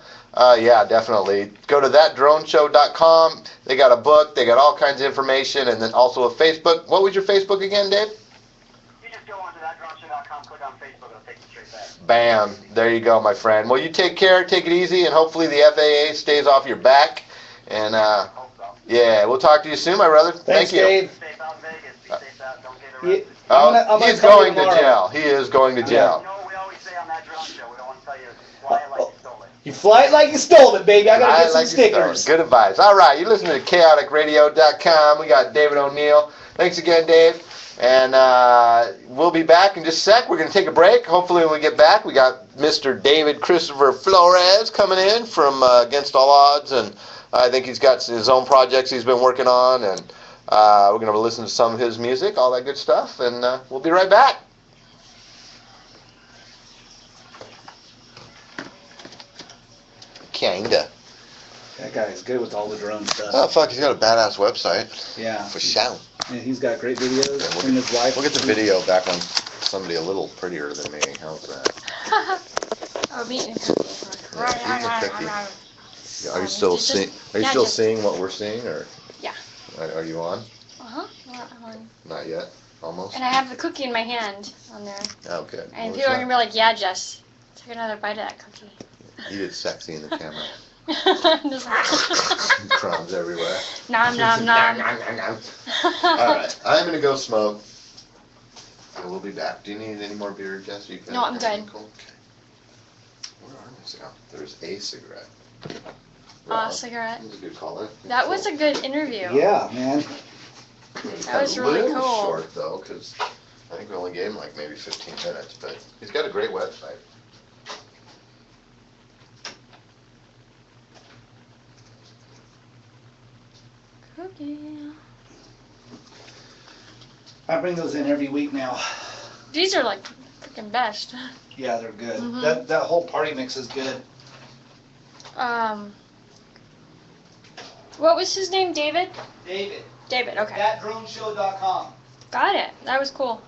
yeah, definitely. Go to thatdroneshow.com. They got a book. They got all kinds of information, and then also a Facebook. What was your Facebook again, Dave? You just go onto thatdroneshow.com, click on Facebook, it'll take you straight back. Bam. There you go, my friend. Well, you take care. Take it easy, and hopefully the FAA stays off your back. And, Hope so. yeah, we'll talk to you soon, my brother. Thanks, Thank you. Dave. Be safe out in Vegas. Be safe out. Don't get Yeah. arrested. Oh, I'm gonna he's call you going to tomorrow. jail. He is going to jail. You know what we always say on that drone show? We don't want to tell you, fly it like you stole it. You fly it like you stole it, baby. I gotta get some like your stickers. story. Good advice. All right, you're listening to chaoticradio.com. We got David O'Neill. Thanks again, Dave. And we'll be back in just a sec. We're going to take a break. Hopefully when we get back, we got Mr. David Christopher Flores coming in from Against All Odds. And I think he's got his own projects he's been working on. And we're going to listen to some of his music, all that good stuff. And we'll be right back. Kinda. That guy's good with all the drone stuff. Oh, fuck, he's got a badass website. Yeah. For sure. And he's got great videos. Yeah, and his wife. We'll get the video back on somebody a little prettier than me. How's that? Oh, me. Are you still Just- seeing? Are you yeah, still just- seeing what we're seeing, or? Yeah. Are you on? Uh-huh. Yeah, I'm on. Not yet. Almost. And I have the cookie in my hand on there. Oh, good. And Well, people are going to be like, yeah, Jess, take another bite of that cookie. Eat it sexy in the camera. Just Crumbs everywhere. nom, nom, nom. All right, I'm gonna go smoke. And we'll be back. Do you need any more beer, Jess? You can No, I'm good. Cool. Okay. Where are my cigarettes? There's a cigarette. Wow, Cigarette. That was a good call. That was a good interview. Yeah, man. That was really A little cool. short though, because I think we only gave him like maybe 15 minutes, but he's got a great website. Cookie. I bring those in every week now. These are like freaking best. Yeah, they're good. Mhm. That whole party mix is good. What was his name? David? David. David, okay. Thatdroneshow.com. Got it. That was cool.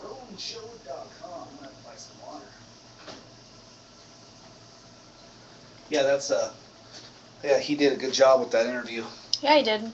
Thatdroneshow.com. I'm gonna buy some water. Yeah, that's yeah, he did a good job with that interview. Yeah, he did.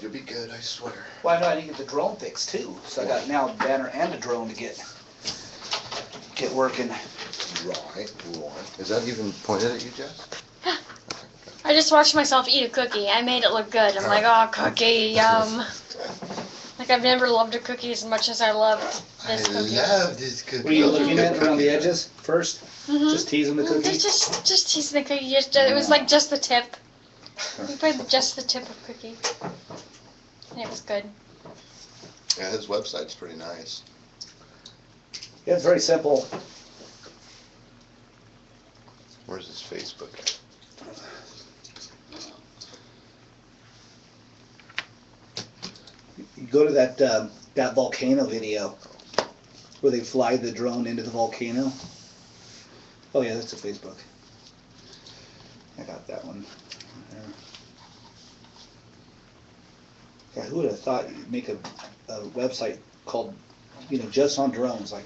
You'll be good, I swear. Well, I know I need to get the drone fixed too. So I got now a banner and a drone to get working. Right. Is that even pointed at you, Jess? I just watched myself eat a cookie. I made it look good. I'm like, oh, cookie, yum. Like, I've never loved a cookie as much as I loved this cookie. I love this cookie. Were you looking at it around the edges first? Mm-hmm. Just teasing the cookie? Just teasing the cookie. It was like just the tip. We played just the tip of cookie. And it was good. Yeah, his website's pretty nice. Yeah, it's very simple. Where's his Facebook at? You go to that volcano video where they fly the drone into the volcano. Oh yeah, that's a Facebook. I got that one. Yeah, who would have thought you'd make a website called, just on drones, like,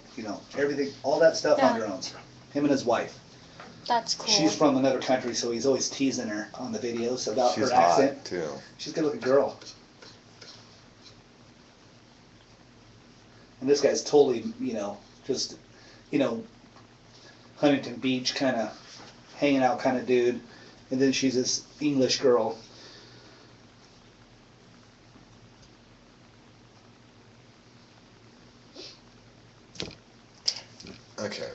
everything, all that stuff on drones. Him and his wife. That's cool. She's from another country, so he's always teasing her on the videos about She's her hot, accent. too. She's a good-looking girl. And this guy's totally, just, Huntington Beach kind of hanging out kind of dude. And then she's this English girl. Okay.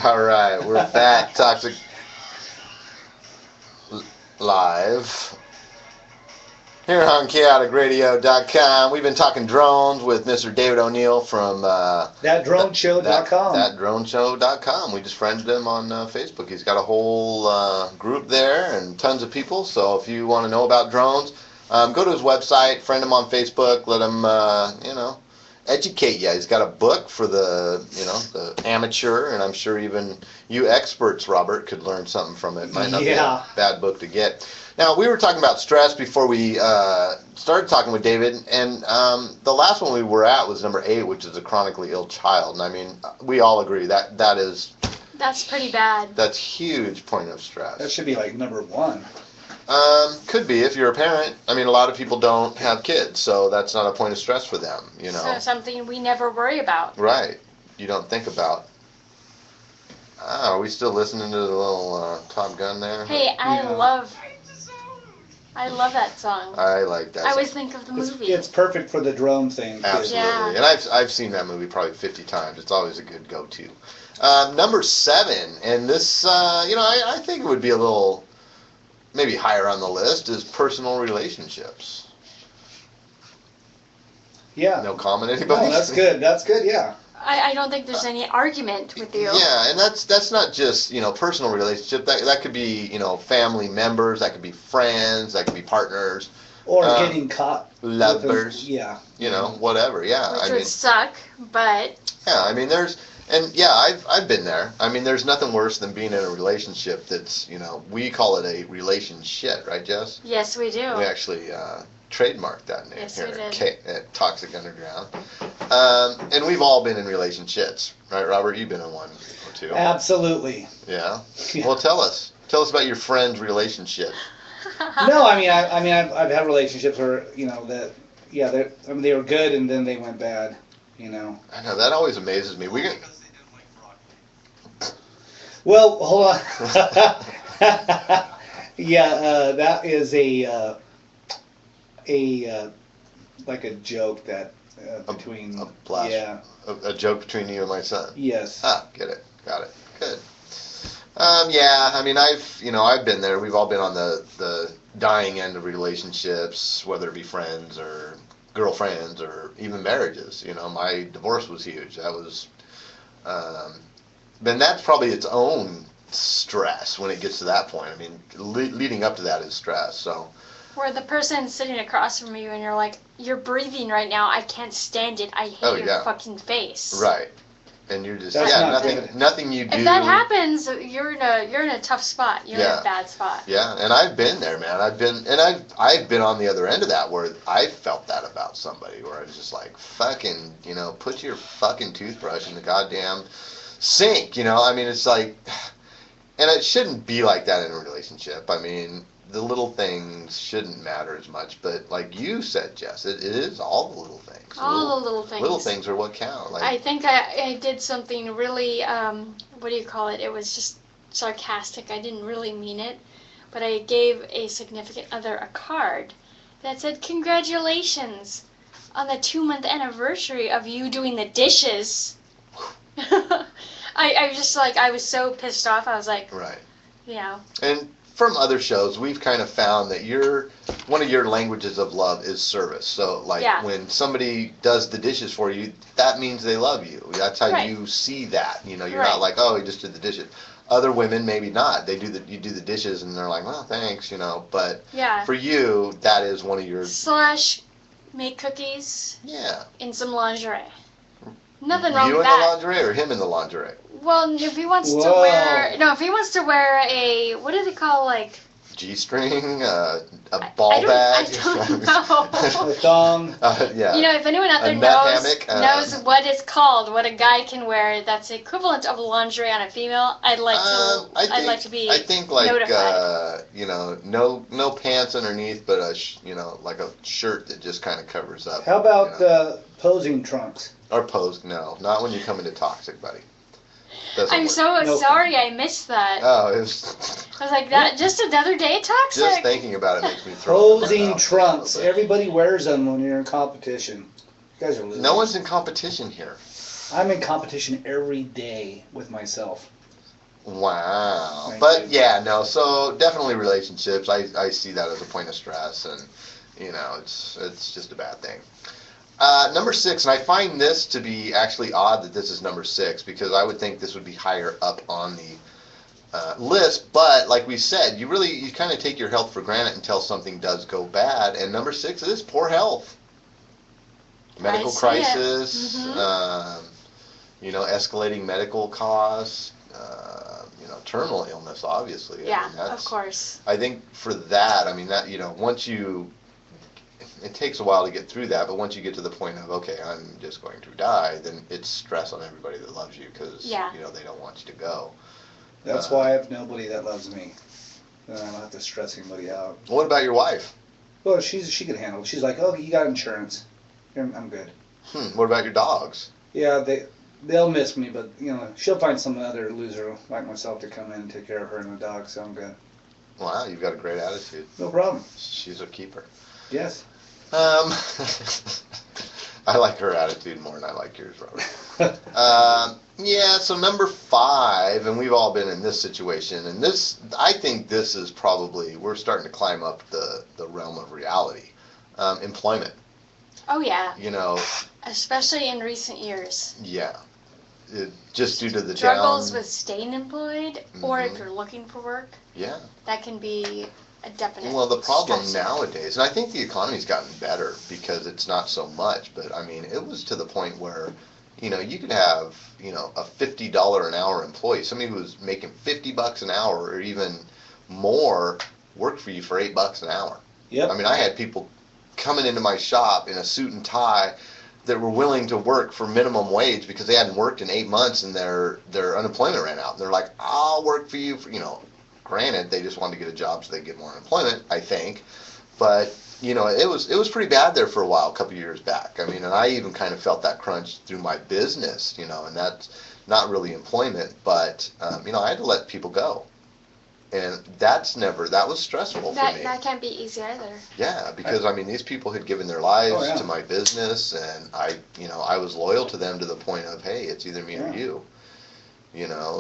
All right, we're back. Toxic Live here on chaoticradio.com. We've been talking drones with Mr. David O'Neill from ThatDroneShow.com. ThatDroneShow.com. We just friended him on Facebook. He's got a whole group there and tons of people. So if you want to know about drones, go to his website, friend him on Facebook, let him, educate you. He's got a book for the amateur, and I'm sure even you experts, Robert, could learn something from it. Might not be a bad book to get. Now, we were talking about stress before we started talking with David, and the last one we were at was number 8, which is a chronically ill child. And I mean, we all agree that is... That's pretty bad. That's huge point of stress. That should be like number 1. Could be if you're a parent. I mean, a lot of people don't have kids, so that's not a point of stress for them, So something we never worry about. Right. You don't think about. Are we still listening to the little Top Gun there? Hey, I love that song. I like that. I always think of the movie. It's perfect for the drone thing. Absolutely. Yeah. And I've seen that movie probably 50 times. It's always a good go-to. Number 7, and this, I think it would be a little... maybe higher on the list, is personal relationships. Yeah. No comment, anybody? No, that's good. That's good, yeah. I don't think there's any argument with you. Yeah, and that's not just, personal relationship. That could be, family members, that could be friends, that could be partners. Or getting caught. Lovers. Yeah. Whatever, yeah. Which would suck, but... Yeah, I mean, I've been there. I mean, there's nothing worse than being in a relationship that's, we call it a relationship, right, Jess? Yes, we do. We actually trademarked that name Yes, here we did. at Toxic Underground. And we've all been in relationships, right, Robert? You've been in one or two. Absolutely. Yeah? Well, tell us about your friend's relationship. No, I've had relationships where, they were good and then they went bad, I know, that always amazes me. Well, hold on. Yeah, that is a like a joke that between a joke between you and my son. Yes. Get it, got it, good. Yeah, I mean, I've been there. We've all been on the dying end of relationships, whether it be friends or girlfriends or even marriages. My divorce was huge. That was then that's probably its own stress when it gets to that point. I mean, leading up to that is stress. So. Where the person sitting across from you and you're like, you're breathing right now, I can't stand it, I hate your fucking face. Right. And you're just That's not nothing good. nothing you do. If that happens, you're in a tough spot. You're in Yeah. a bad spot. Yeah, and I've been there, man. I've been on the other end of that where I felt that about somebody where I was just like, fucking, put your fucking toothbrush in the goddamn sink, I mean, it's like, and it shouldn't be like that in a relationship. I mean, the little things shouldn't matter as much, but like you said, Jess, it is all the little things. All the little things. Little things are what count. Like, I think I did something really, what do you call it? It was just sarcastic. I didn't really mean it. But I gave a significant other a card that said, "Congratulations on the 2-month anniversary of you doing the dishes." I was just like, I was so pissed off. I was like, right. And from other shows, we've kind of found that one of your languages of love is service. So, like, when somebody does the dishes for you, that means they love you. That's how you see that. You're not like, oh, he just did the dishes. Other women, maybe not. You do the dishes, and they're like, well, thanks, But for you, that is one of your... / make cookies. Yeah. In some lingerie. Nothing wrong with that. You in the lingerie or him in the lingerie? Well, if he wants to wear a, what do they call, like... G-string, a ball bag. I don't know. A thong. Yeah. If anyone out there knows what it's called, what a guy can wear, that's the equivalent of lingerie on a female, I'd like to be I think like notified. No pants underneath, but like a shirt that just kind of covers up. How about posing trunks? Or pose? No, not when you come into toxic, buddy. I'm so sorry I missed that. Oh, it was... I was like, that just another day toxic? Just thinking about it makes me throw Posing trunks. Everybody wears them when you're in competition. You guys are losing. No one's in competition here. I'm in competition every day with myself. Wow. But yeah, no, so definitely relationships. I see that as a point of stress, and it's just a bad thing. Number 6, and I find this to be actually odd that this is number 6 because I would think this would be higher up on the list, but like we said, you kind of take your health for granted until something does go bad, and number 6 is poor health. Medical crisis, escalating medical costs, terminal illness, obviously. Yeah, of course. I think for that, once you... It takes a while to get through that, but once you get to the point of, okay, I'm just going to die, then it's stress on everybody that loves you because, they don't want you to go. That's why I have nobody that loves me. Then I don't have to stress anybody out. What about your wife? Well, she can handle it. She's like, oh, you got insurance. I'm good. What about your dogs? Yeah, they'll miss me, but, she'll find some other loser like myself to come in and take care of her and the dog, so I'm good. Wow, you've got a great attitude. No problem. She's a keeper. Yes. I like her attitude more than I like yours, Robert. So number 5, and we've all been in this situation, and I think this is probably, we're starting to climb up the realm of reality. Employment. Oh, yeah. Especially in recent years. Yeah. Just due to the struggles with staying employed, or if you're looking for work. Yeah. That can be... Well, the problem nowadays, and I think the economy's gotten better because it's not so much, but it was to the point where, you could have, a $50 an hour employee, somebody who was making $50 an hour or even more, work for you for $8 an hour. Yep. I had people coming into my shop in a suit and tie that were willing to work for minimum wage because they hadn't worked in 8 months and their unemployment ran out. And they're like, I'll work for you for, Granted, they just wanted to get a job so they get more employment, I think. But, it was pretty bad there for a while, a couple years back. And I even kind of felt that crunch through my business, and that's not really employment. But, I had to let people go. And that was stressful for me. That can't be easy either. Yeah, because, these people had given their lives to my business, and I was loyal to them to the point of, hey, it's either me or you.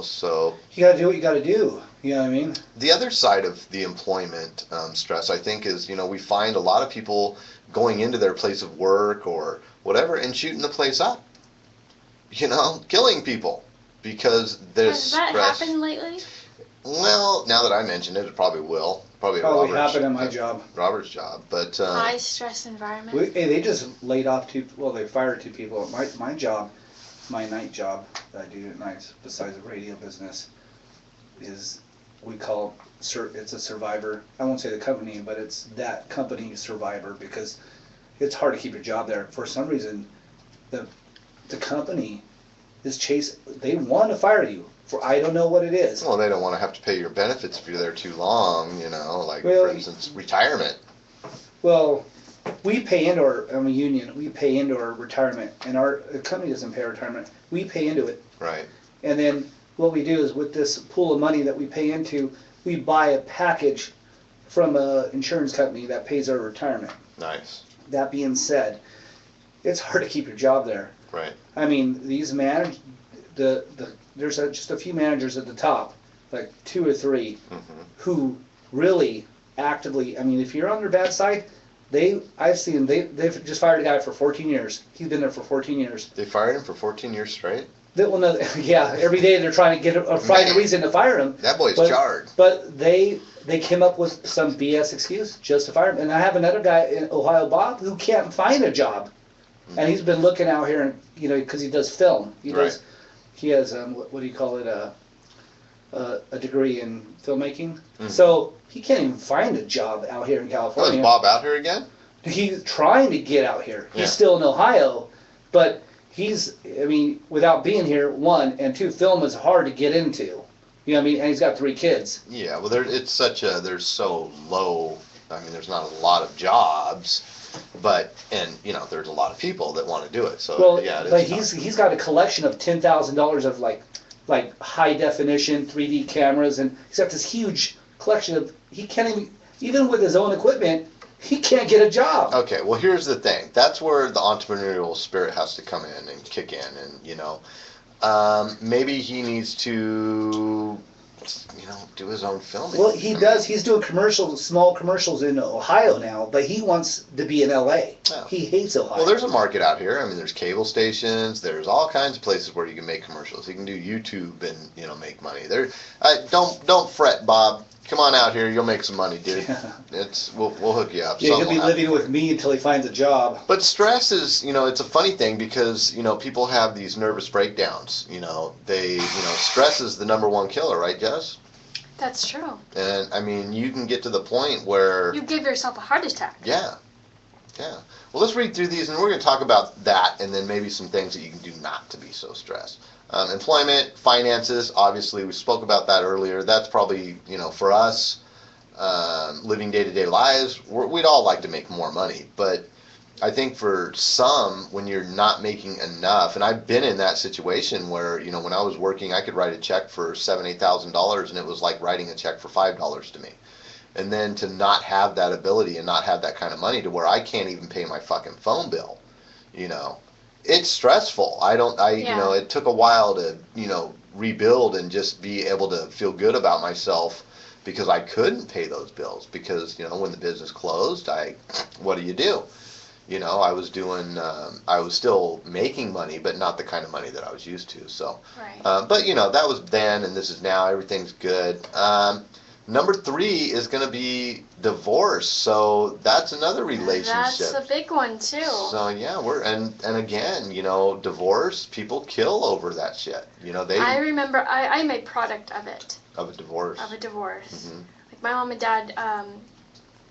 So... You gotta do what you gotta do. You know what I mean? The other side of the employment stress, I think, is, we find a lot of people going into their place of work or whatever and shooting the place up. Killing people. because there's Has that stress. happened lately? Well, now that I mentioned it, it probably will. Probably happened in my job. Robert's job, but High stress environment. They just laid off they fired 2 people. My job, my night job that I do at nights, besides the radio business, is we call it's a survivor. I won't say the company, but it's that company survivor, because it's hard to keep your job there. For some reason, the company is they want to fire you. For I don't know what it is. well, they don't want to have to pay your benefits if you're there too long. Like Well, for instance, retirement. Well, we pay into I'm a union, we pay into our retirement, and the company doesn't pay our retirement. We pay into it. Right. And then what we do is, with this pool of money that we pay into, we buy a package from an insurance company that pays our retirement. Nice. That being said, it's hard to keep your job there. Right. I mean, these there's just a few managers at the top, like 2 or 3, hmm who really actively, I mean, if you're on their bad side, I've seen they've just fired a guy for 14 years. He's been there for 14 years. They fired him for 14 years straight. Yeah, every day they're trying to find a reason to fire him. That boy's But- charred. But they came up with some BS excuse just to fire him. And I have another guy in Ohio, Bob, who can't find a job, and he's been looking out here, and because he does film. Right. He has what do you call it? A degree in filmmaking. Mhm. So he can't even find a job out here in Oh, California. is Bob out here again? He's trying to get out here. Yeah. He's still in Ohio, but without being here, 1, and 2, film is hard to get into. You know what I mean? And he's got 3 kids. Yeah. Well, there's so low. I mean, there's not a lot of jobs, but there's a lot of people that want to do it. So Well, yeah, but he's got a collection of $10,000 of like high definition 3D cameras, and he's got this huge collection of. He can't even with his own equipment, he can't get a job. Okay, well, here's the thing. That's where the entrepreneurial spirit has to come in and kick in, and maybe he needs to, do his own filming. Well, he does. He's doing small commercials in Ohio now, but he wants to be in LA. Oh. He hates Ohio. Well, there's a market out here. I mean, there's cable stations. There's all kinds of places where you can make commercials. You can do YouTube and make money. Don't fret, Bob. Come on out here. You'll make some money, dude. We'll hook you up. Yeah, he'll Something be will living with me until he finds a job. But stress is, it's a funny thing because, people have these nervous breakdowns. Stress is the number 1 killer, right, Jess? That's true. And, I mean, you can get to the point where... You give yourself a heart attack. Yeah. Well, let's read through these, and we're going to talk about that and then maybe some things that you can do not to be so stressed. Employment, finances, obviously, we spoke about that earlier. That's probably, for us, living day-to-day lives, we'd all like to make more money. But I think for some, when you're not making enough, and I've been in that situation where, when I was working, I could write a check for $7,000, $8,000, and it was like writing a check for $5 to me. And then to not have that ability and not have that kind of money to where I can't even pay my fucking phone bill, it's stressful. It took a while to, rebuild and just be able to feel good about myself because I couldn't pay those bills because, when the business closed, what do you do? I was doing, I was still making money, but not the kind of money that I was used to. So, Right. but that was then and this is now, everything's good. Number 3 is going to be divorce. So that's another relationship. That's a big one too. So yeah, and again, divorce, people kill over that shit. I remember I'm a product of it. Of a divorce. Mm-hmm. Mhm. Like my mom and dad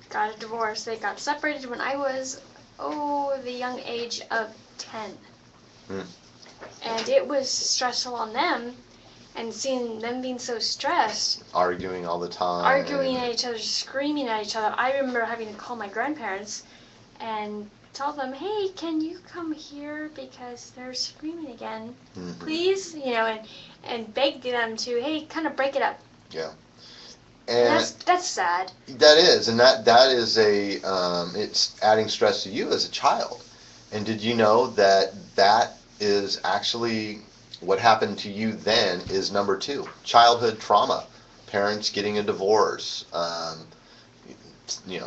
got a divorce. They got separated when I was the young age of 10. And it was stressful on them. And seeing them being so stressed, Arguing all the time. arguing at each other, screaming at each other. I remember having to call my grandparents and tell them, hey, can you come here because they're screaming again, please? And beg them to, hey, kind of break it up. Yeah. And And that's sad. that is, and that is it's adding stress to you as a child. And did you know that is actually what happened to you then is number 2, childhood trauma, parents getting a divorce,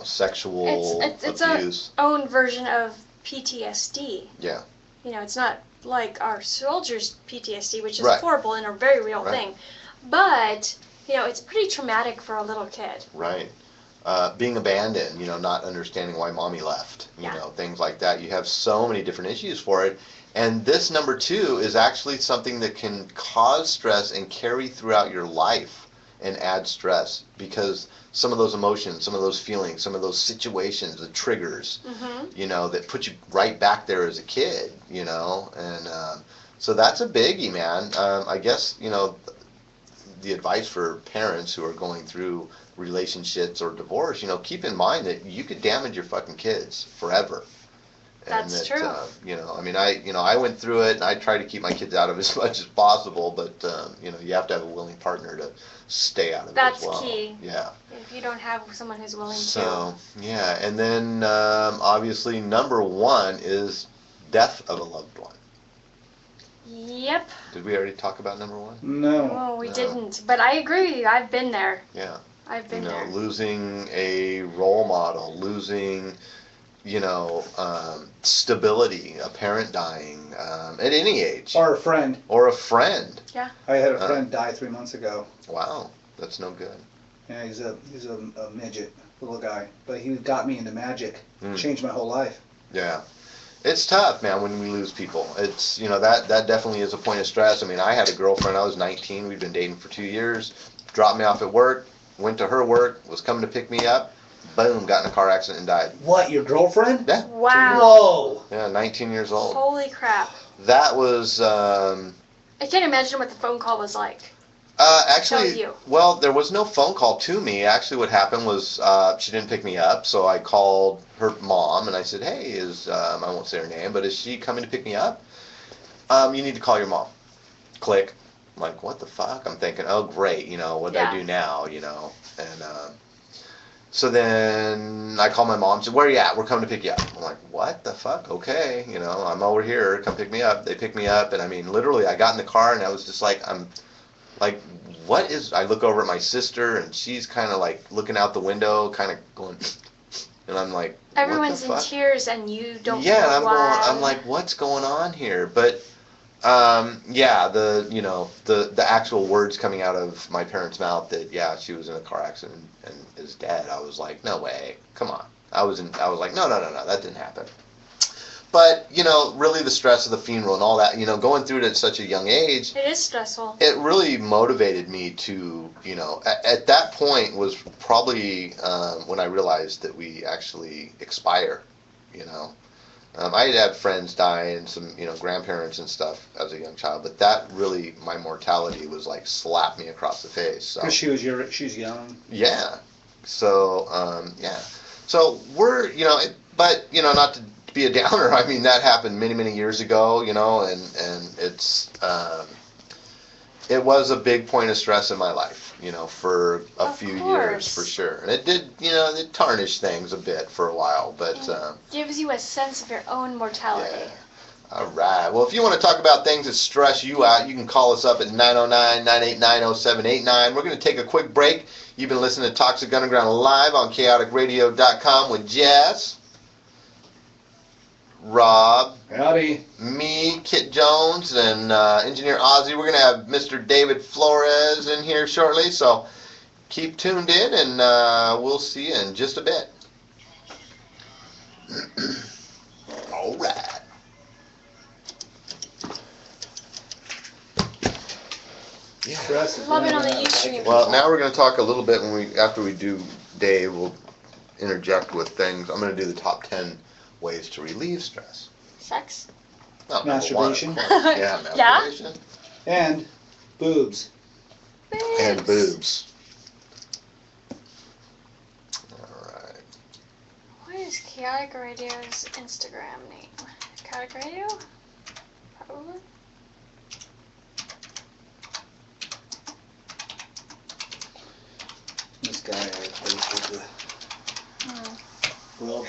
sexual It's abuse. own version of PTSD. Yeah. It's not like our soldiers' PTSD, which is Right. horrible and a very real Right. thing. But, it's pretty traumatic for a little kid. Right. Being abandoned, not understanding why mommy left, Yeah. things like that. You have so many different issues for it. And this number 2 is actually something that can cause stress and carry throughout your life and add stress because some of those emotions, some of those feelings, some of those situations, the triggers, Mm-hmm. that put you right back there as a kid, and so that's a biggie, man. I guess, the advice for parents who are going through relationships or divorce, keep in mind that you could damage your fucking kids forever. That's true. I went through it and I try to keep my kids out of it as much as possible, but, you have to have a willing partner to stay out of it as well. That's key. Yeah. If you don't have someone who's willing So, yeah, and then obviously number 1 is death of a loved one. Yep. Did we already talk about number 1? No. Oh, we No. didn't. But I agree with you. I've been there. Yeah. I've been there. Losing a role model, losing, stability, a parent dying at any age, Or a friend. or a friend. I had a friend die 3 months ago. Wow, that's no good. Yeah, he's a midget, little guy, but he got me into magic. Mm. Changed my whole life. Yeah. It's tough, man, when we lose people. It's, that definitely is a point of stress. I mean, I had a girlfriend, I was 19, we'd been dating for 2 years, dropped me off at work, went to her work, was coming to pick me up, boom, got in a car accident and died. What, your girlfriend? Yeah. Wow. Whoa! Yeah, 19 years old. Holy crap. That was, I can't imagine what the phone call was like. actually, you. well, there was no phone call to me. Actually, what happened was she didn't pick me up, so I called her mom and I said, "Hey, I won't say her name, but is she coming to pick me up? You need to call your mom." Click. I'm like, what the fuck? I'm thinking, oh great, what do I do now? And so then I call my mom and said, "Where are you at? We're coming to pick you up." I'm like, what the fuck? Okay, I'm over here. Come pick me up. They pick me up, and I mean, literally, I got in the car and I was just like, like, what is, I look over at my sister and she's kind of like looking out the window, kind of going, and I'm like, Everyone's what the in fuck? tears and you don't Yeah, and know I'm why. I'm like, what's going on here? But, yeah, the actual words coming out of my parents' mouth that, yeah, she was in a car accident and is dead. I was like, no way, come on. I was like, no, that didn't happen. But, really the stress of the funeral and all that, going through it at such a young age, It is stressful. it really motivated me to, at that point was probably when I realized that we actually expire, I had had friends die and some, grandparents and stuff as a young child, but that really, my mortality was like slapped me across the face. So. Because she's young. Yeah. So, yeah. So we're, but, not to be a downer, I mean, that happened many, many years ago, and it's, it was a big point of stress in my life, for a Of few course. years, for sure. And it did, it tarnished things a bit for a while, but, Gives you a sense of your own mortality. yeah. All right. Well, if you want to talk about things that stress you out, you can call us up at 909-989-0789. We're going to take a quick break. You've been listening to Toxic Underground live on chaoticradio.com with Jess, Rob, Howdy. me, Kit Jones, and Engineer Ozzy. We're going to have Mr. David Flores in here shortly, so keep tuned in, and we'll see you in just a bit. All right. Yeah. Stress is Love it on the running out. Ustream. Well, now we're going to talk a little bit after we do Dave, we'll interject with things. I'm going to do the top 10 ways to relieve stress. Sex? No, number one, of Masturbation. course. Yeah, Yeah? masturbation. And boobs. And boobs. Alright. What is Chaotic Radio's Instagram name? Chaotic Radio? Probably. This guy I posted Hmm. the world.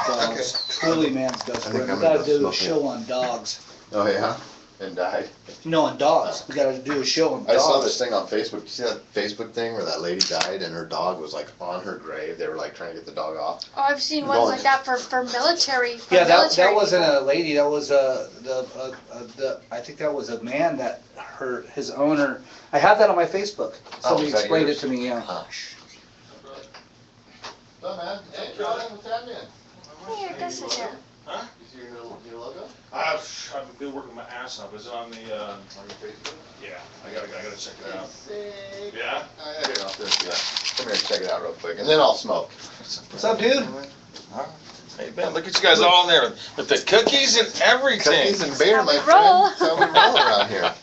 Okay. Burly man's best I friend. think We I'm gotta gonna do go a smoke show on dogs. Oh yeah, and died. No, on dogs. We gotta do a show on dogs. I saw this thing on Facebook. Did you see that Facebook thing where that lady died and her dog was like on her grave? They were like trying to get the dog off. Oh, I've seen ones like that for military. For Yeah, that military wasn't people. a lady. That was I think that was a man that his owner. I have that on my Facebook. Somebody is that explained yours? it to me. Yeah. Hush. What's up, man? Hey, Charlie, what's happening? Hey, your Gus is here. Huh? You see your new logo? I've been working my ass off. Is it on the, On your Facebook? yeah, I gotta check it out. Sick. Yeah? Here, I'll do it. Yeah. Come here, check it out real quick, and then I'll smoke. What's up, dude? Hey, Ben, look at you guys all in there with the cookies and everything. Cookies and beer, How my we roll. friend. That's how we roll around here.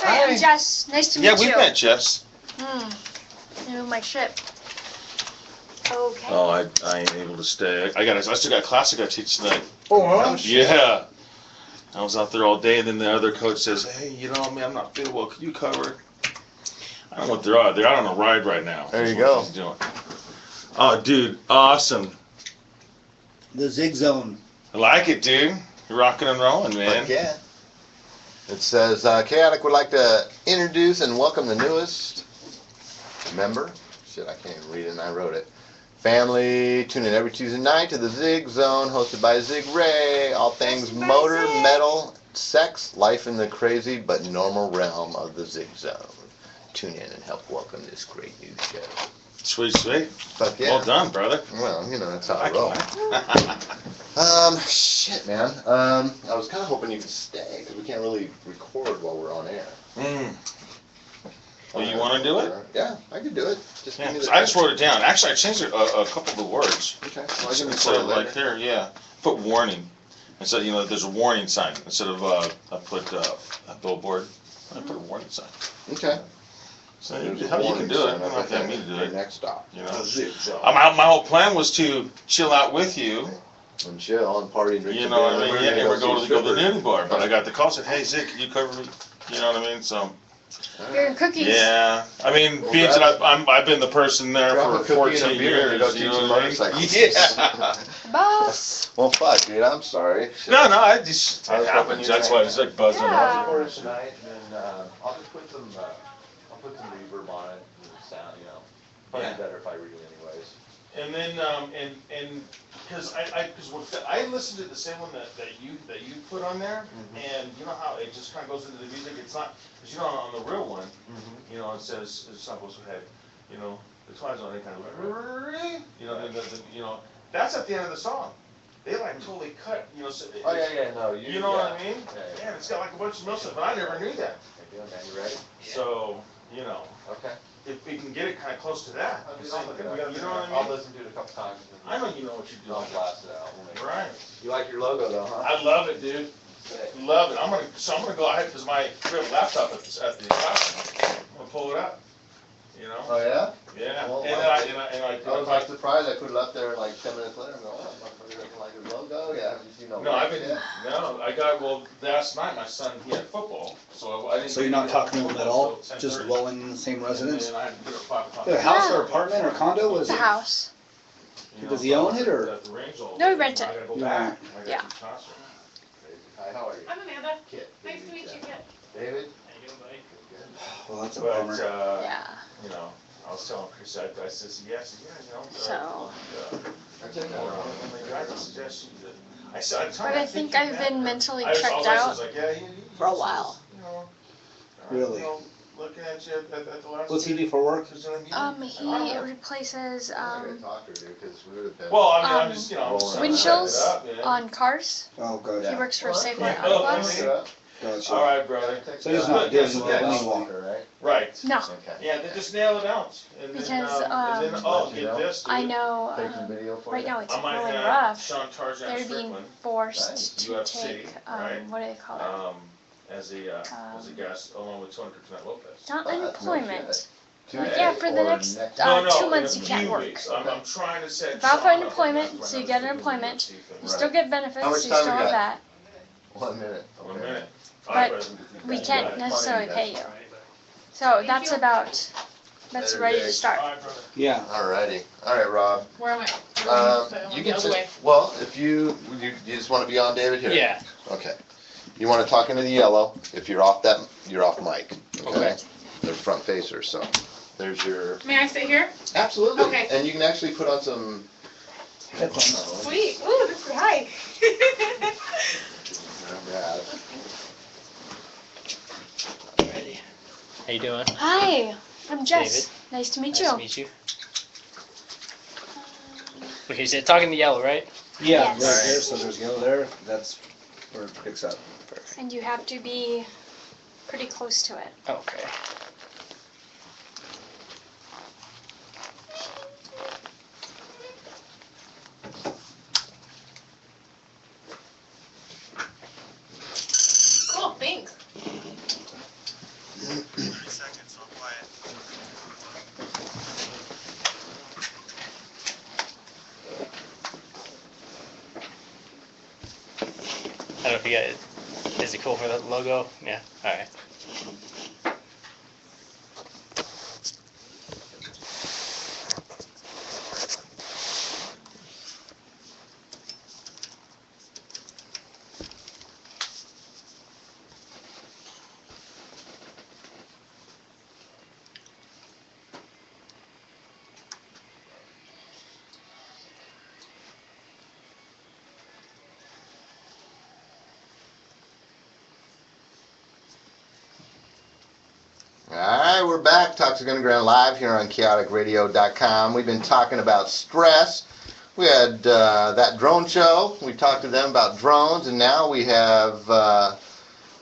Hi, I'm Jess. Nice to meet Yeah, you. we met, Jess. Move my ship. Okay. Oh, I ain't able to stay. I still got class I gotta teach tonight. Oh, huh? Yeah. I was out there all day, and then the other coach says, "Hey, you know, man, I'm not feeling well. Can you cover?" I don't know what they're out. They're out on a ride right now. There you That's what go. she's doing. Oh, dude, awesome. The Zig Zone. I like it, dude. You're rocking and rolling, man. Heck yeah. It says, Chaotic would like to introduce and welcome the newest member. Shit, I can't even read it and I wrote it. Family, tune in every Tuesday night to the Zig Zone, hosted by Zig Ray. All things Hosted by motor, Zig. metal, sex, life in the crazy but normal realm of the Zig Zone. Tune in and help welcome this great new show. Sweet, sweet. Fuck yeah. Well done, brother. Well, you know, that's how I roll. Shit, man. I was kind of hoping you could stay, because we can't really record while we're on air. Well, you want to do it? Yeah, I could do it. Just Yeah, give me 'cause the I just wrote it down. Actually, I changed a couple of the words. Okay. Well, I can Instead record it of like later. there, yeah. Put warning. Instead, you know, there's a warning sign. Instead of I put a billboard, I put a warning sign. Okay. So There's you a can warning do it. sign You up don't at have me to do the it. next stop. You know. Zig Zone. My whole plan was to chill out with you. And chill and party and drink You some know what beer. I mean? Yeah, and we're going to go to the strippers. nudie bar. But I got the call, said, "Hey, Zig, can you cover me?" You know what I mean? So. Beer and cookies. Yeah, I mean, Well, being grab that I've been the person there Drop a for cookie and a 14 beer and go years. teach You some know what I mean? motorcycles. Yeah. Boss. Well, fuck, dude. I'm sorry. Shit. No, I just I it was happens. hoping you'd That's say- why it's like buzzing. Yeah. I'll record it tonight, and then I'll just put some. I'll put some reverb on it and the sound. You know, probably Yeah. better if I read it anyways. And then and because I listened to the same one that you put on there, and you know how it just kind of goes into the music. It's not because you know on the real one, you know it says it's not supposed to have, you know, the Twilight Zone. They kind of you know, and you know that's at the end of the song. They like totally cut, you know. So Oh yeah, no. You know what I mean? Yeah. Man, it's got like a bunch of mill stuff, and I never knew that. Okay, man, you ready? So you know, Okay. if we can get it kind of close to that, I'll you look it up. know what I I'll mean? listen to it a couple times. And I know you know what you're I'll doing. blast it out. We'll make it. Right. You like your logo though, huh? I love it, dude. Love it. I'm gonna go ahead because we have a laptop at the classroom. I'm gonna pull it up. You know? Oh yeah? Yeah. Well, And I was like surprised. I put it up there like 10 minutes later. I'm going, oh, motherfucker doesn't like his logo. Yeah, haven't you seen no? No, I've been. Yeah. No, I got. Well, last night my son he had football, so I didn't. So you're not talking to him at all? Till Just 10:30. dwelling in the same residence? And then I had to get up 5 o'clock. A house or apartment or condo? Was The it? house. You know, Does he so own it, or- I was at the range all No, he day. rents it. I gotta go Yeah. back. I gotta Yeah. teach classroom. Hi, how are you? I'm Amanda. Kit. Nice to meet you, Kit. David? Well, that's a But bummer. Yeah. you know, I was telling Chris, I said, yes, yeah, you know. So. I take that. I suggest you that. I said, But I think I've been mentally I was checked always out like, yeah, for a while. You know, Really? you know, looking at you at the last. What's he do for work? He replaces I'm gonna talk to her, dude, because we would have been. Well, I mean, I'm Um, just, you know, I'm just windshields setting it up, yeah. on cars. Oh, good. He works for Well, Safe that's Light cool. Auto Oh, Plus. okay. Gotcha. All right, brother. So he's not Yeah, doing yeah, well yeah. anymore. right? Right. No, Okay. Yeah, they just nail it out. And Because, then, and then, oh, Let you get know. this, dude. I know. Take some video for Right you. now it's I might really have rough. Sean Tarzan They're being Strickland, forced to UFC, take right? what do they call it? as a guest along with Tony Crismet Lopez. Not Oh, that's no unemployment. shit. Like, Today yeah, for the or next next- No, 2 in months a you can't few work. weeks. I'm trying to set. File for Sean up. unemployment, That's so you when get I was unemployment. doing the UFC You thing. still get benefits, How much so you time still we have got? that. 1 minute. One Okay. minute. But Alright, we brother. can't Got it. necessarily Funny, pay you. guys. So that's about That's Better ready to days. start. All right, brother. Yeah. Alrighty. All right, Rob. Where am I? You The can other sit. way. Well, if you just want to be on, David, here. Yeah. Okay. You want to talk into the yellow. If you're off you're off mic. Okay. They're front facers, so there's your. May I sit here? Absolutely. Okay. And you can actually put on some. Sweet. Ooh, this is high. Yeah. Ready. How you doing? Hi, I'm Jess. David. Nice to meet Nice you. to meet you. Okay, so talking to yellow, right? Yeah, Yes. right there, so there's yellow there, that's where it picks up. And you have to be pretty close to it. Okay. Cool, thanks. I don't know if you got. Is it cool for the logo? Yeah. All right. Alright, we're back. Toxic Underground Live here on chaoticradio.com. We've been talking about stress. We had that drone show. We talked to them about drones, and now we have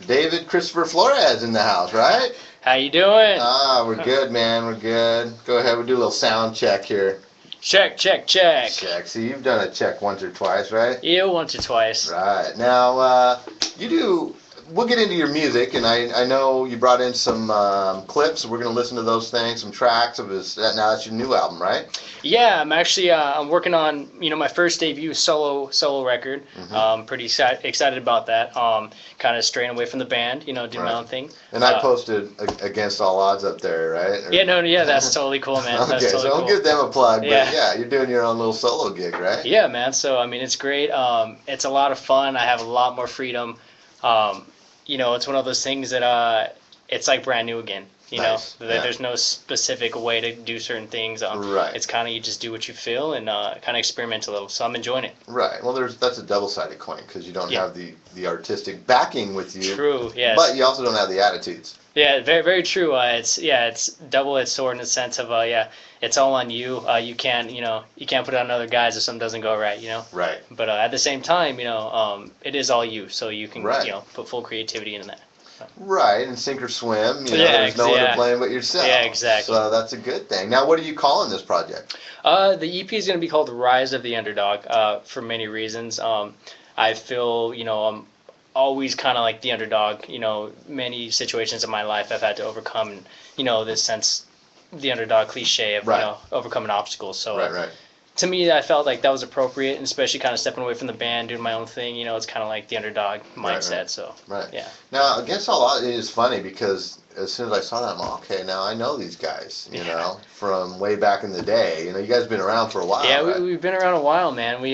David Christopher Flores in the house, right? How you doing? We're good, man. We're good. Go ahead. We'll do a little sound check here. Check, check, check. Check. See, you've done a check once or twice, right? Yeah, once or twice. Right. Now, you do. We'll get into your music, and I know you brought in some clips. We're going to listen to those things, some tracks of his. Now that's your new album, right? Yeah, I'm actually I'm working on my first debut solo record. Pretty excited about that. Kind of straying away from the band, doing Right. my own thing. And I posted Against All Odds up there, right? Or- Yeah, that's totally cool, man. Okay, That's totally so I'll cool. give them a plug. But Yeah. yeah, you're doing your own little solo gig, right? Yeah, man. So I mean, it's great. It's a lot of fun. I have a lot more freedom. It's one of those things that it's like brand new again. Nice, yeah. There's no specific way to do certain things. Right. It's kind of you just do what you feel and kind of experiment a little. So I'm enjoying it. Right. Well, that's a double-sided coin because you don't Yeah. have the artistic backing with you. True. Yes. But you also don't have the attitudes. Yeah. Very very true. It's double-edged sword in the sense of it's all on you. You can't put it on other guys if something doesn't go right. Right. But at the same time, it is all you. So you can Right. put full creativity into that. Right, and sink or swim. Yeah, There's no one to yeah. blame but yourself. Yeah, exactly. So that's a good thing. Now, what are you calling this project? The EP is going to be called Rise of the Underdog for many reasons. I feel, I'm always kind of like the underdog. Many situations in my life I've had to overcome, this sense, the underdog cliche of, Right. overcoming obstacles. So Right. to me, I felt like that was appropriate, and especially kind of stepping away from the band, doing my own thing. It's kind of like the underdog mindset. right. So Right. yeah. Now, Against All Odds is funny because as soon as I saw that, I'm like, okay, now I know these guys, from way back in the day. You guys have been around for a while, Yeah, right? we've been around a while, man. We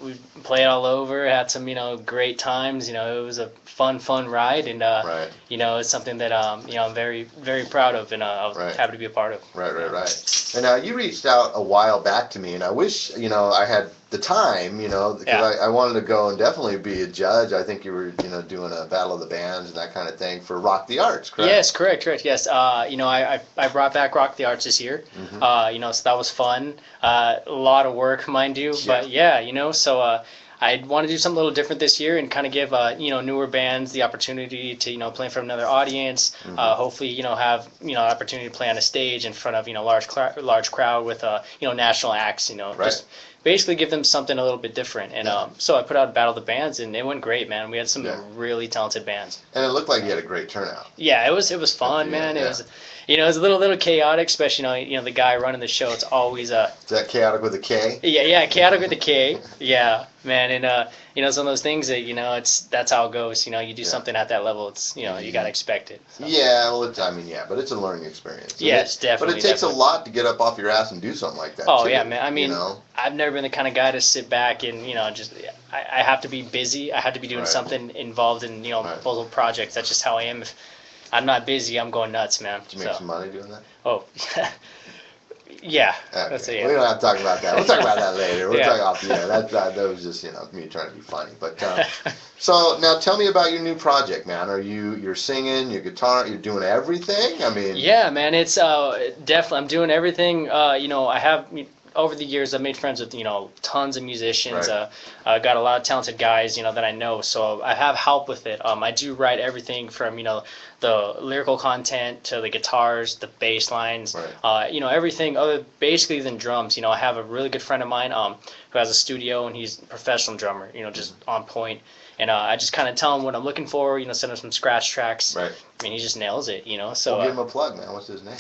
we played all over, had some great times. It was a fun ride, and Right. it's something that I'm very very proud of, and I was Right. happy to be a part of. Right. And now you reached out a while back to me, and I wish, I had the time, because Yeah. I wanted to go and definitely be a judge. I think you were, doing a Battle of the Bands and that kind of thing for Rock the Arts, correct? Yes, correct. Yes. I brought back Rock the Arts this year. So that was fun. A lot of work, mind you, but so I want to do something a little different this year and kind of give newer bands the opportunity to play in front of another audience. Hopefully have opportunity to play on a stage in front of large crowd with national acts. Right. Just basically give them something a little bit different. And so I put out Battle of the Bands, and it went great, man. We had some really talented bands. And it looked like you had a great turnout. Yeah, it was fun, man. It was, it was a little chaotic, especially the guy running the show. It's always Is that chaotic with a K? Yeah, chaotic with a K. Yeah, man, and some of those things that that's how it goes. You do something at that level, it's you gotta expect it. So. Yeah, well, but it's a learning experience. Yes, definitely. But it takes a lot to get up off your ass and do something like that. Oh too, yeah, man. I mean, I've never been the kind of guy to sit back and just. I have to be busy. I have to be doing something involved in multiple projects. That's just how I am. If I'm not busy, I'm going nuts, man. Did you make some money doing that? Oh, yeah. Okay. That's it. Yeah. We don't have to talk about that. We'll talk about that later. We'll talk off the air. That was just me trying to be funny. But so now tell me about your new project, man. You're singing, your guitar, you're doing everything? I mean. Yeah, man. It's definitely I'm doing everything. I have. Over the years, I've made friends with tons of musicians. Right. Got a lot of talented guys that I know. So I have help with it. I do write everything from the lyrical content to the guitars, the bass lines. Right. Everything other basically than drums. I have a really good friend of mine who has a studio, and he's a professional drummer. Just on point. And I just kind of tell him what I'm looking for, send him some scratch tracks. Right. I mean, he just nails it, So give him a plug, man. What's his name?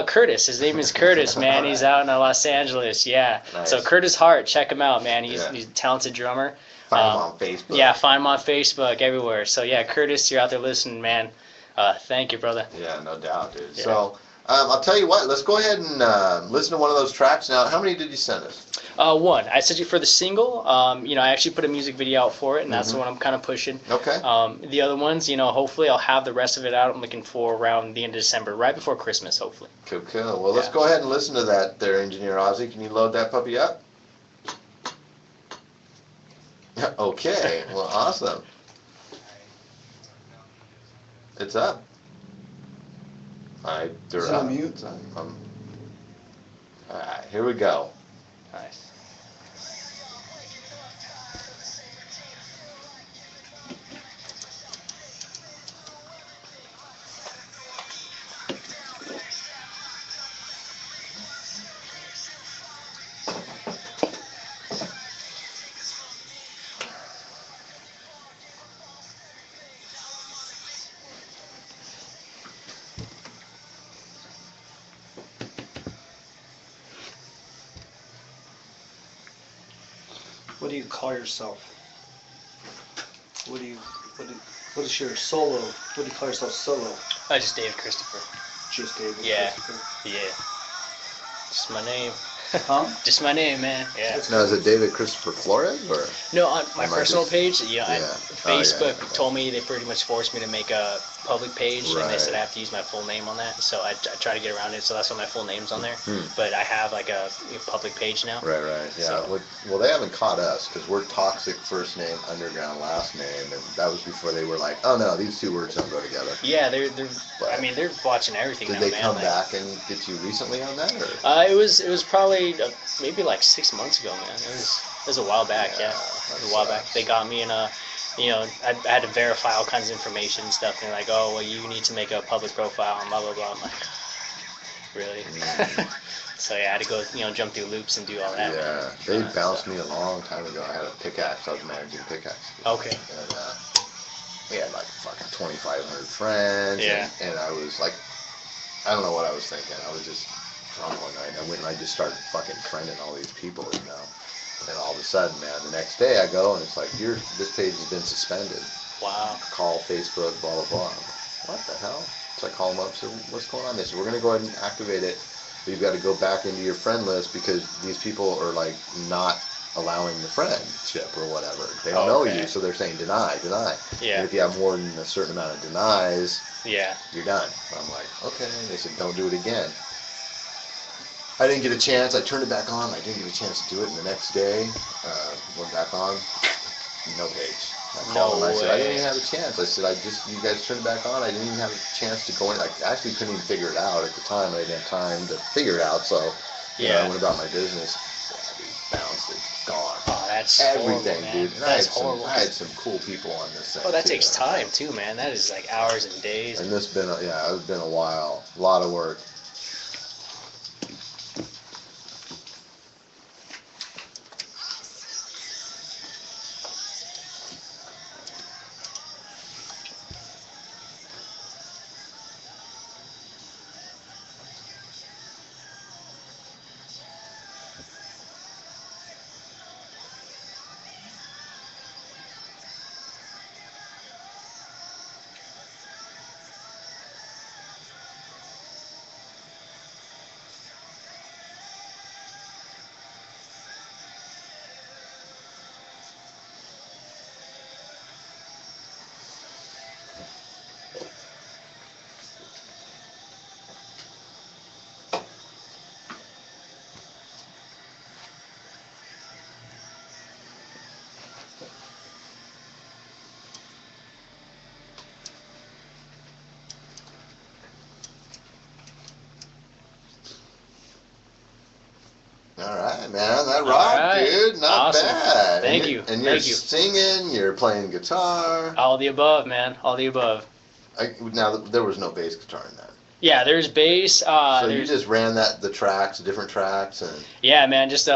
Curtis. His name is Curtis, man. He's out in Los Angeles, yeah. Nice. So Curtis Hart, check him out, man. He's a talented drummer. Find him on Facebook. Yeah, find him on Facebook, everywhere. So yeah, Curtis, you're out there listening, man. Thank you, brother. Yeah, no doubt, dude. Yeah. So I'll tell you what. Let's go ahead and listen to one of those tracks now. How many did you send us? One. I sent you for the single. I actually put a music video out for it, and that's the one I'm kind of pushing. Okay. The other ones, hopefully I'll have the rest of it out. I'm looking for around the end of December, right before Christmas, hopefully. Cool. Well, let's go ahead and listen to that there, Engineer Ozzy. Can you load that puppy up? Okay. Well, awesome. It's up. They're Is it up. on mute? It's up. All right, here we go. Nice. What do you call yourself? What is your solo? What do you call yourself solo? Just Dave Christopher. Just David. Yeah. Christopher? Yeah. Just my name. Huh? Just my name, man. Yeah. Now, is it David Christopher Flores or? No, on my Am I personal just- page, Facebook okay. told me they pretty much forced me to make a public page, and they Right. said I have to use my full name on that. So I try to get around it, so that's why my full name's on there. Hmm. But I have like a public page now. Right. Yeah. So- Well, they haven't caught us because we're Toxic first name, Underground last name, and that was before they were like, oh no, these two words don't go together. Yeah, they're. But- I mean, they're watching everything Did now, they man. come like- back and get you recently on that, or? It was probably maybe like 6 months ago, man. It was a while back, yeah. It was a while back. They got me in I had to verify all kinds of information and stuff, and they're like, oh, well, you need to make a public profile and blah, blah, blah. I'm like, really? So yeah, I had to go, jump through loops and do all that. Yeah, they bounced me a long time ago. I had a pickaxe. I was managing pickaxe. Okay. And we had like fucking 2,500 friends. Yeah. And I was like, I don't know what I was thinking. I was just drunk one night. I went and I just started fucking friending all these people, And all of a sudden, man, the next day I go and it's like, this page has been suspended. Wow. Call Facebook, blah, blah, blah. I'm like, what the hell? So I call them up, so what's going on? They said, we're going to go ahead and activate it. But you've got to go back into your friend list because these people are like not allowing the friendship or whatever. They don't know you, so they're saying deny. Yeah. And if you have more than a certain amount of denies, Yeah. you're done. I'm like, okay. And they said, don't do it again. I didn't get a chance. I turned it back on. I didn't get a chance to do it. And the next day, went back on. No page. I called them. I said, I didn't even have a chance. I said, you guys turned it back on. I didn't even have a chance to go in. I actually couldn't even figure it out at the time. I didn't have time to figure it out. So, I went about my business. Yeah, dude, bounced. It's gone. Oh, that's Everything, horrible, man. dude. And That's horrible. I had some cool people on this thing. Oh, that too. takes time too, man. That is like hours and days. And it's been a while. A lot of work. man. That rocked, right. dude. Not Awesome. bad. Thank And you. And you're Thank you. singing. You're playing guitar. All the above, man. All the above. Now there was no bass guitar in that. Yeah, there's bass. So you There's, just ran the different tracks, and yeah, man. Just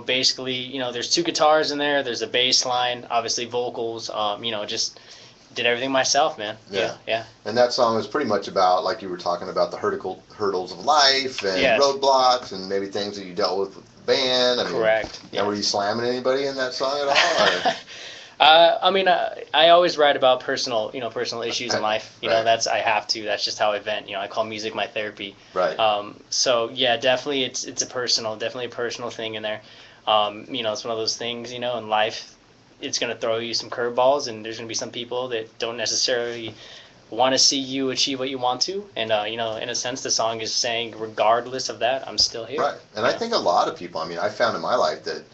basically, there's 2 guitars in there. There's a bass line, obviously vocals. Just did everything myself, man. Yeah. Yeah. and that song was pretty much about, like you were talking about, the hurdles of life and Yes. roadblocks and maybe things that you dealt with the band. I mean, Correct. Now, were you slamming anybody in that song at all? Or? I always write about personal issues in life. Right. I have to. That's just how I vent. I call music my therapy. Right. So yeah, definitely it's definitely a personal thing in there. It's one of those things, in life, it's going to throw you some curveballs, and there's going to be some people that don't necessarily want to see you achieve what you want to. And, in a sense, the song is saying, regardless of that, I'm still here. Right. And I think a lot of people, I found in my life that,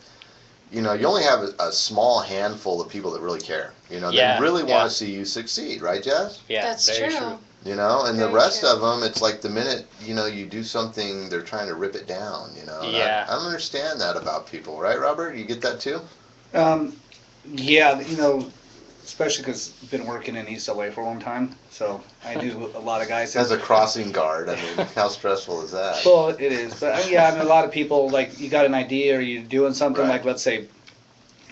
you only have a small handful of people that really care. Yeah, They really yeah. want to see you succeed, right, Jess? Yeah, That's very true. And the Very rest true. of them, it's like the minute, you do something, they're trying to rip it down, And Yeah. I don't understand that about people, right, Robert? You get that too? Yeah, especially because I've been working in East LA for a long time, so I do a lot of guys. As a crossing guard, how stressful is that? Well, it is, but yeah, a lot of people, like, you got an idea or you're doing something, Right. like, let's say,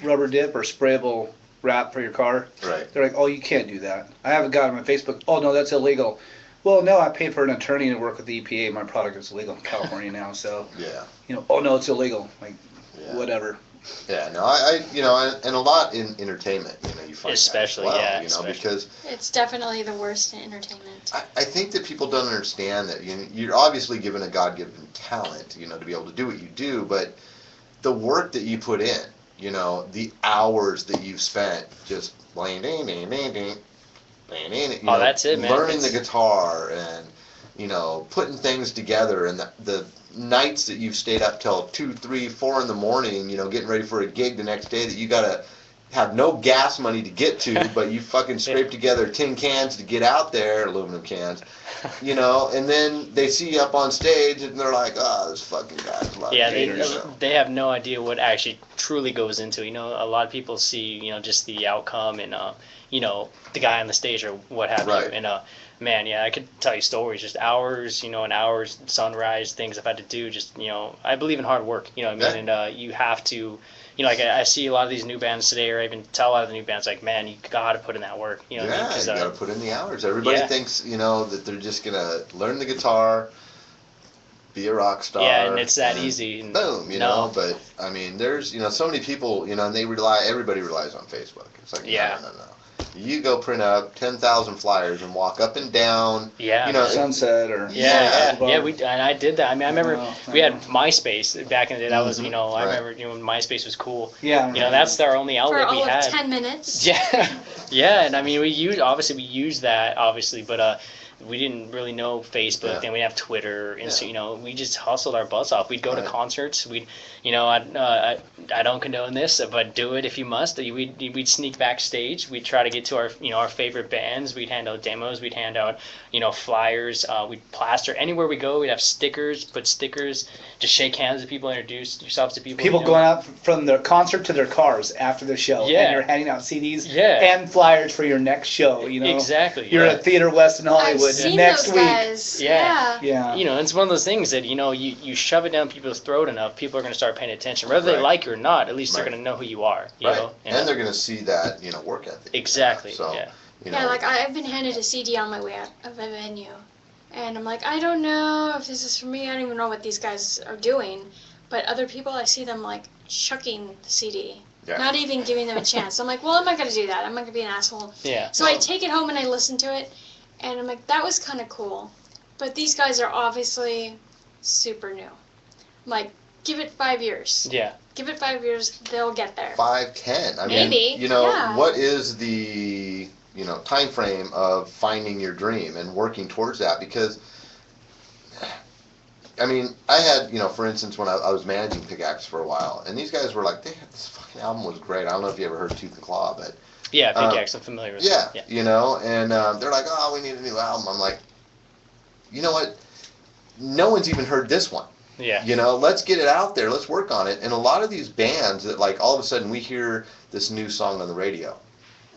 rubber dip or sprayable wrap for your car. Right. They're like, oh, you can't do that. I have a guy on my Facebook, oh, no, that's illegal. Well, no, I paid for an attorney to work with the EPA. My product is illegal in California now, so, Yeah. oh, no, it's illegal. Like, Yeah. whatever. Yeah, no, and a lot in entertainment, you find Especially, that as well, yeah, especially. because It's definitely the worst in entertainment. I think that people don't understand that you're obviously given a God-given talent, to be able to do what you do, but the work that you put in, the hours that you've spent just playing, that's it, man. learning the guitar and, putting things together, and the nights that you've stayed up till 2, 3, 4 in the morning, getting ready for a gig the next day that you gotta have no gas money to get to, but you fucking scrape together tin cans to get out there, aluminum cans, and then they see you up on stage and they're like, oh, this fucking guy's a lot Yeah, of haters. they have no idea what actually truly goes into. A lot of people see, just the outcome and, the guy on the stage or what have Right. you. And, man, yeah, I could tell you stories, just hours, and hours, sunrise, things I've had to do. Just, I believe in hard work, what I mean? Yeah. And you have to, like I see a lot of these new bands today, or I even tell a lot of the new bands, like, man, you got to put in that work. You know what I mean? Yeah, 'Cause, you gotta put in the hours. Everybody yeah. thinks, that they're just gonna learn the guitar, be a rock star. Yeah, and it's that easy. And Boom, no. But there's, so many people, and everybody relies on Facebook. It's like, Yeah. no. You go print up 10,000 flyers and walk up and down. Yeah. Sunset or... Yeah, Yeah. and I did that. I remember No, we had MySpace back in the day. That was, I Right. remember, when MySpace was cool. Yeah. That's our only For outlet we all had. of 10 minutes. Yeah, yeah, and we used that, obviously, but we didn't really know Facebook. Yeah. Then we have Twitter, and so Yeah. we just hustled our butts off. We'd go to Right. concerts. I don't condone this, but do it if you must. We'd sneak backstage. We'd try to get to our favorite bands. We'd hand out demos. We'd hand out flyers. We'd plaster anywhere we go. We'd have stickers. Put stickers. Just shake hands with people. Introduce yourselves to people. People going out from their concert to their cars after the show, Yeah. and you're handing out CDs Yeah. and flyers for your next show. Exactly. You're yeah. at Theater West in Hollywood I've seen next those week. guys. Yeah. Yeah. Yeah. It's one of those things that you shove it down people's throat enough, people are going to start paying attention, whether they Right. like you or not. At least they're Right. going to know who you are. You Right. know? And they're gonna see that, work ethic. Exactly. So, Yeah. Yeah, like I've been handed a CD on my way out of a venue, and I'm like, I don't know if this is for me. I don't even know what these guys are doing, but other people, I see them like chucking the CD, Yeah. not even giving them a chance. I'm like, well, I'm not gonna do that. I'm not gonna be an asshole. Yeah. So I take it home and I listen to it, and I'm like, that was kind of cool, but these guys are obviously super new. I'm like, give it 5 years. Yeah. Give it 5 years, they'll get there. 5, 10. Maybe, yeah. What is the time frame of finding your dream and working towards that? Because I had, for instance, when I was managing Pickaxe for a while, and these guys were like, this fucking album was great. I don't know if you ever heard Tooth and Claw, but Yeah, Pickaxe, I'm familiar with yeah, that. and they're like, oh, we need a new album. I'm like, you know what? No one's even heard this one. Yeah. You know, let's get it out there. Let's work on it. And a lot of these bands that, like, all of a sudden we hear this new song on the radio.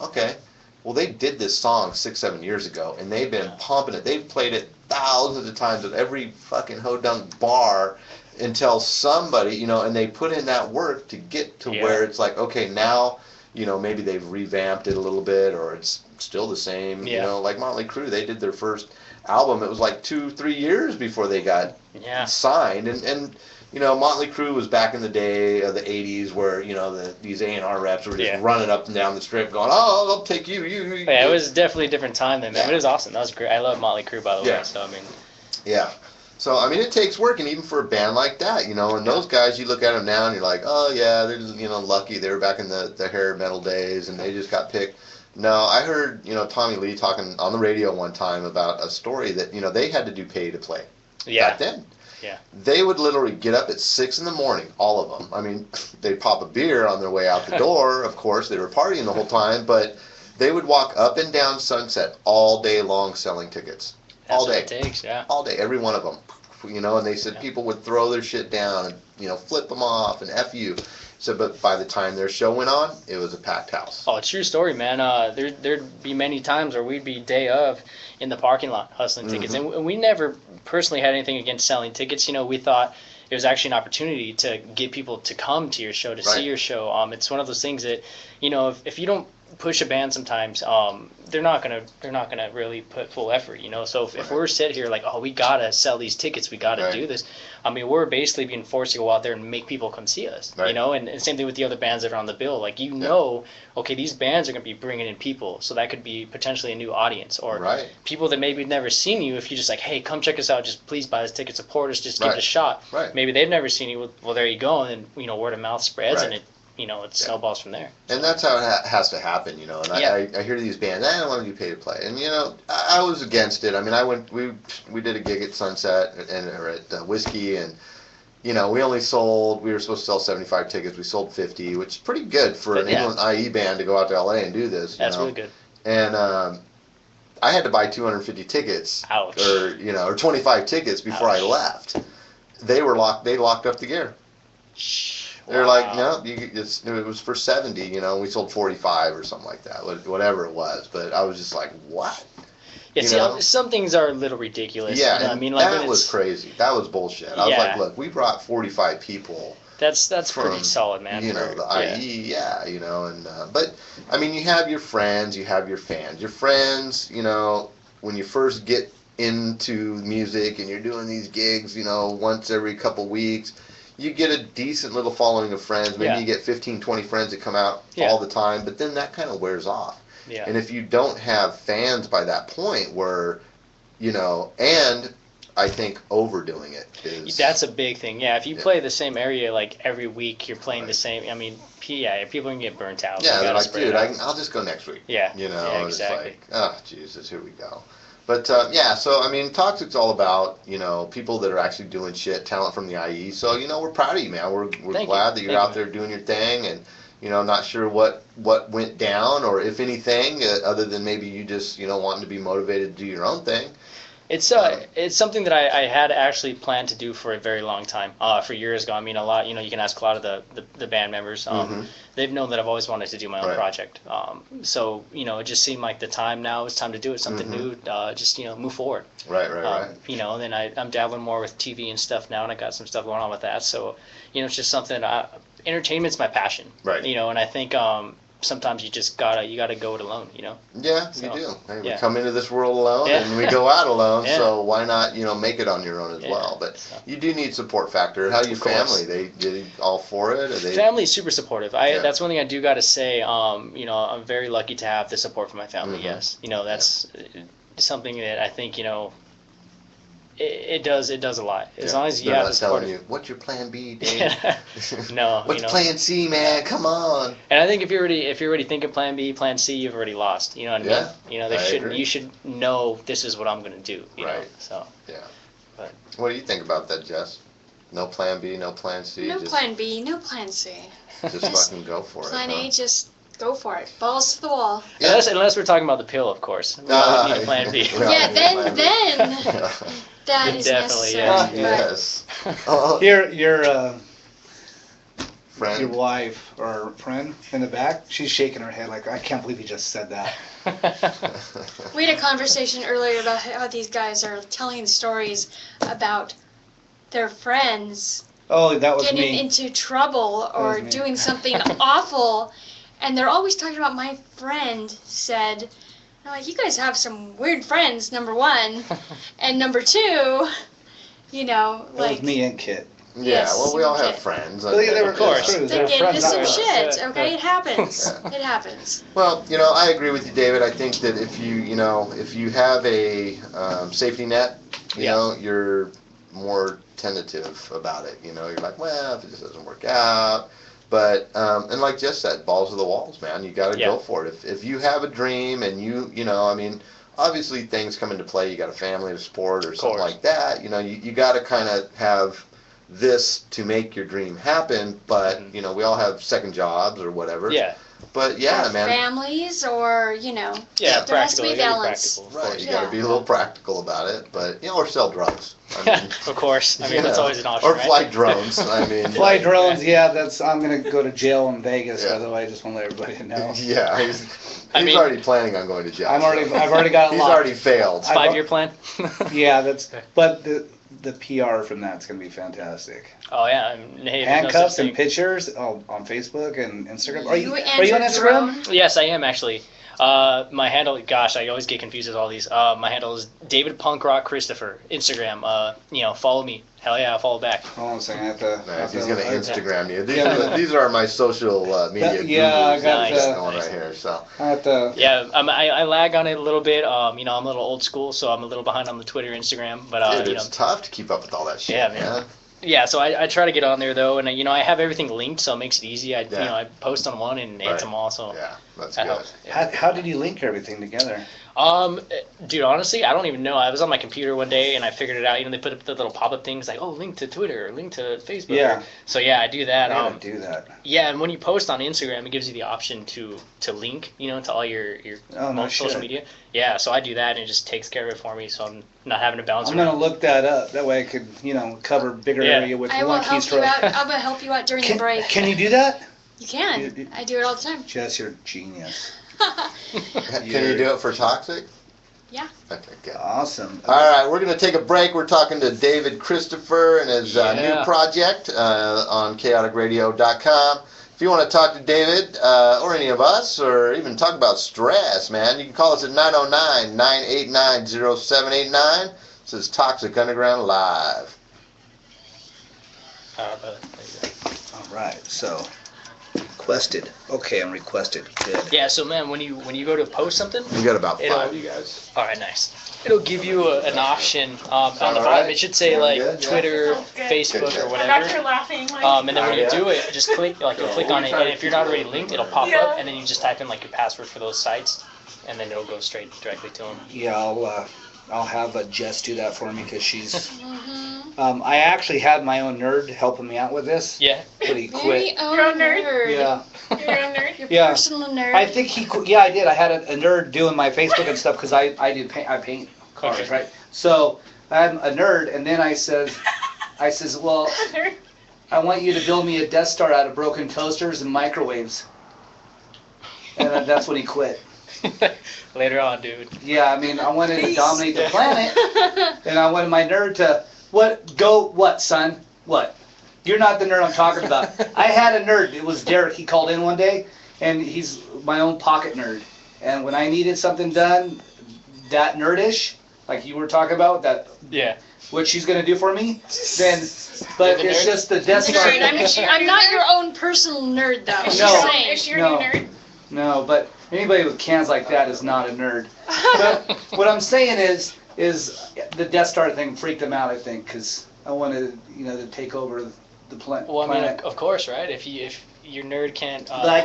Okay. Well, they did this song 6, 7 years ago, and they've been pumping it. They've played it thousands of times at every fucking ho-dunk bar until somebody, you know, and they put in that work to get to where it's like, okay, now, you know, maybe they've revamped it a little bit, or it's still the same. You know, like Motley Crue, they did their first album. It was like 2-3 years before they got signed, and you know, Motley Crue was back in the day of the '80s, where you know these A&R reps were just running up and down the strip, going, "Oh, I'll take you." Yeah, it was definitely a different time then, man. But it was awesome. That was great. I love Motley Crue, by the way. So I mean, So I mean, it takes work, and even for a band like that, you know, and those guys, you look at them now, and you're like, "Oh yeah, they're just, you know, lucky. They were back in the hair metal days, and they just got picked." No, I heard, you know, Tommy Lee talking on the radio one time about a story that, you know, they had to do pay to play back then. Yeah. They would literally get up at 6 in the morning, all of them. I mean, they'd pop a beer on their way out the door, of course. They were partying the whole time, but they would walk up and down Sunset all day long selling tickets. All day. That's what it takes, All day, every one of them. You know, and they said people would throw their shit down and, you know, flip them off and F you. So, but by the time their show went on, it was a packed house. Oh, true story, man. There'd be many times where we'd be day of in the parking lot hustling tickets, and we never personally had anything against selling tickets. You know, we thought it was actually an opportunity to get people to come to your show, to see your show. It's one of those things that, you know, if you don't push a band sometimes, they're not gonna really put full effort, you know. So if we're sit here like, oh, we gotta sell these tickets, we gotta do this. I mean, we're basically being forced to go out there and make people come see us, you know. And same thing with the other bands that are on the bill. Like, you know, okay, these bands are gonna be bringing in people, so that could be potentially a new audience, or people that maybe never seen you. If you just like, hey, come check us out, just please buy this ticket, support us, just give it a shot. Maybe they've never seen you. Well, there you go, and then, you know, word of mouth spreads, and it, you know, it snowballs from there. And that's how it has to happen, you know. And I hear these bands, I don't want to be paid to play. And, you know, I was against it. I mean, we did a gig at Sunset or at Whiskey, and, you know, we were supposed to sell 75 tickets. We sold 50, which is pretty good for an England IE band to go out to LA and do this. That's really good. And I had to buy 250 tickets. Ouch. Or 25 tickets before I left. They locked up the gear. They're like, no, it was for 70, you know, we sold 45 or something like that, whatever it was. But I was just like, what? Yeah, see, some things are a little ridiculous. Yeah, you know? I mean, like, that was crazy. That was bullshit. I was like, look, we brought 45 people. That's pretty solid, man. You know, the IE, you know, and but I mean, you have your friends, you have your fans. Your friends, you know, when you first get into music and you're doing these gigs, you know, once every couple weeks, you get a decent little following of friends. Maybe you get 15, 20 friends that come out all the time, but then that kind of wears off. Yeah. And if you don't have fans by that point where, you know, and I think overdoing it is... That's a big thing, yeah. If you play the same area, like, every week, you're playing the same... I mean, people can get burnt out. Yeah, they're like, dude, I'll just go next week. Yeah. You know, yeah, exactly. It's like, oh, Jesus, here we go. But, so, I mean, Toxic's all about, you know, people that are actually doing shit, talent from the IE. So, you know, we're proud of you, man. We're glad that you're out there doing your thing, and, you know, not sure what went down or if anything, other than maybe you just, you know, wanting to be motivated to do your own thing. It's something that I had actually planned to do for a very long time, for years ago. I mean, a lot, you know, you can ask a lot of the band members. They've known that I've always wanted to do my own project. So, you know, it just seemed like the time now is time to do it, something new, just, you know, move forward. Right. You know, then I'm dabbling more with TV and stuff now, and I got some stuff going on with that. So, you know, it's just something, entertainment's my passion. Right. You know, and I think, sometimes you just gotta go it alone, you know. Yeah, so, you do. Hey, we come into this world alone, and we go out alone. So why not, you know, make it on your own as well? But you do need support factor. How your family? They all for it? Are they... Family's super supportive. That's one thing I do gotta say. You know, I'm very lucky to have the support from my family. Yes, you know, that's something that I think, you know, it does a lot. As long as you have the support. Telling you, what's your plan B, Dave? No. What's you know, plan C, man? Come on. And I think if you're already thinking plan B, plan C, you've already lost. You know what I mean? You know, you should know this is what I'm gonna do. You know? So. Yeah. But. What do you think about that, Jess? No plan B, no plan C. No plan B, no plan C. Just fucking go for Plan it. A, just Go for it. Balls to the wall. Yeah. Unless we're talking about the pill, of course. We always need a plan B. Well, Yeah, plan B. then that is Definitely, necessary. yeah. But Yes. Oh, Your friend. wife or friend in the back, she's shaking her head like, I can't believe you just said that. we had a conversation earlier about how these guys are telling stories about their friends Oh, that was getting me. into trouble or me. doing something awful, and they're always talking about my friend said. I'm like, you guys have some weird friends, number one, and number two, you know, That like was me and Kit. Yeah, Yes, well, we all okay. have friends. Well, yeah, they were Of course. true. they They're get into friends, some not shit. us. Okay, it happens. Yeah. It happens. Well, I agree with you, David. I think that if you have a safety net, you're more tentative about it. You're like, well, if it just doesn't work out. But, and like Jess said, balls to the walls, man. You got to go for it. If you have a dream and obviously things come into play. You got a family to support or something like that. You got to kind of have this to make your dream happen. But, we all have second jobs or whatever. Yeah. But yeah, Or man. families or, Yeah, there has to practical. be You gotta be balance. practical, of Right, course. you got to be a little practical about it, but or sell drugs. Of course. I mean, that's always an option, Or right? fly drones. I mean, Fly drones, yeah, I'm gonna go to jail in Vegas, Yeah. by the way, I just wanna let everybody know. Yeah, he's I mean- already planning on going to jail. I've so. already got a He's lot. already failed. 5-year plan? Yeah, but the PR from that's gonna be fantastic. Oh, yeah. I mean, hey, there's no Handcuffs such and thing. pictures on Facebook and Instagram. Are you on answered your Instagram? own- Yes, I am actually. My handle, gosh, I always get confused with all these. My handle is David Punk Rock Christopher. Instagram. Follow me. Hell yeah, I'll follow back. Hold on a second, I have to. Nice, he's gonna Instagram you. Yeah. These are my social media Yeah, I gurus got that the- going right here. So I have to. Yeah, I lag on it a little bit. I'm a little old school, so I'm a little behind on the Twitter, Instagram. But dude, it's tough to keep up with all that shit, Yeah, man. yeah. So I try to get on there though, and I have everything linked, so it makes it easy. I Yeah. post on one and Right. it's them all, so Yeah, that's that good. helps. Yeah. How did you link everything together? Dude, honestly, I don't even know. I was on my computer one day and I figured it out. They put up the little pop-up things like, oh, link to Twitter, link to Facebook. Yeah. So yeah, I do that. I gotta do that. Yeah, and when you post on Instagram, it gives you the option to link, to all your Oh, no social shit. media. Yeah, so I do that and it just takes care of it for me, so I'm not having to bounce I'm around. gonna look that up. That way I could, cover bigger Yeah. area with I will one help you keystroke. out. I'm gonna help you out during the break. Can you do that? You can. You- I do it all the time. Jess, you're a genius. Can you do it for Toxic? Yeah. Okay, good. Awesome. All right, we're going to take a break. We're talking to David Christopher and his Yeah. new project on chaoticradio.com. If you want to talk to David or any of us or even talk about stress, man, you can call us at 909-989-0789. This is Toxic Underground Live. There you go. All right. So, requested. Okay, I'm requested. Good. Yeah, so man, when you go to post something, We got about It'll- 5 of you guys. all right, nice. It'll give you an option on the all bottom. right? It should say Very like good, yeah. Twitter, Sounds good. Facebook, Good, or good. I'm not whatever. here laughing. Like, And then when you Yeah. do it, just click, you'll click on it, and if you're not already linked, it'll pop Yeah. up, and then you just type in like your password for those sites, and then it'll go straight directly to them. Yeah, I'll have Jess do that for me because she's. Mm-hmm. I actually had my own nerd helping me out with this, Yeah. but he Very quit. own You're a nerd? nerd. Yeah. you're a nerd. Your Yeah. personal nerd. I think he quit. Yeah, I did. I had a nerd doing my Facebook and stuff because I paint cars, Okay. right? So I'm a nerd, and then I says, well, Nerd. I want you to build me a Death Star out of broken toasters and microwaves. And then that's when he quit. Later on, dude. Yeah, I mean, I wanted to Peace. dominate the planet, and I wanted my nerd to, what, son? What? You're not the nerd I'm talking about. I had a nerd, it was Derek, he called in one day, and he's my own pocket nerd. And when I needed something done, that nerdish, like you were talking about, that Yeah. what she's gonna do for me, then, but You're the it's nerd? just the Death Star. Nerd. I'm not your own personal nerd though. Is Just No. saying. Is she your No. new nerd? No, but anybody with cans like that is not a nerd. But what I'm saying is the Death Star thing freaked them out, I think, because I wanted, to take over the Well, I mean, planet. of course, right? If your nerd can't. But I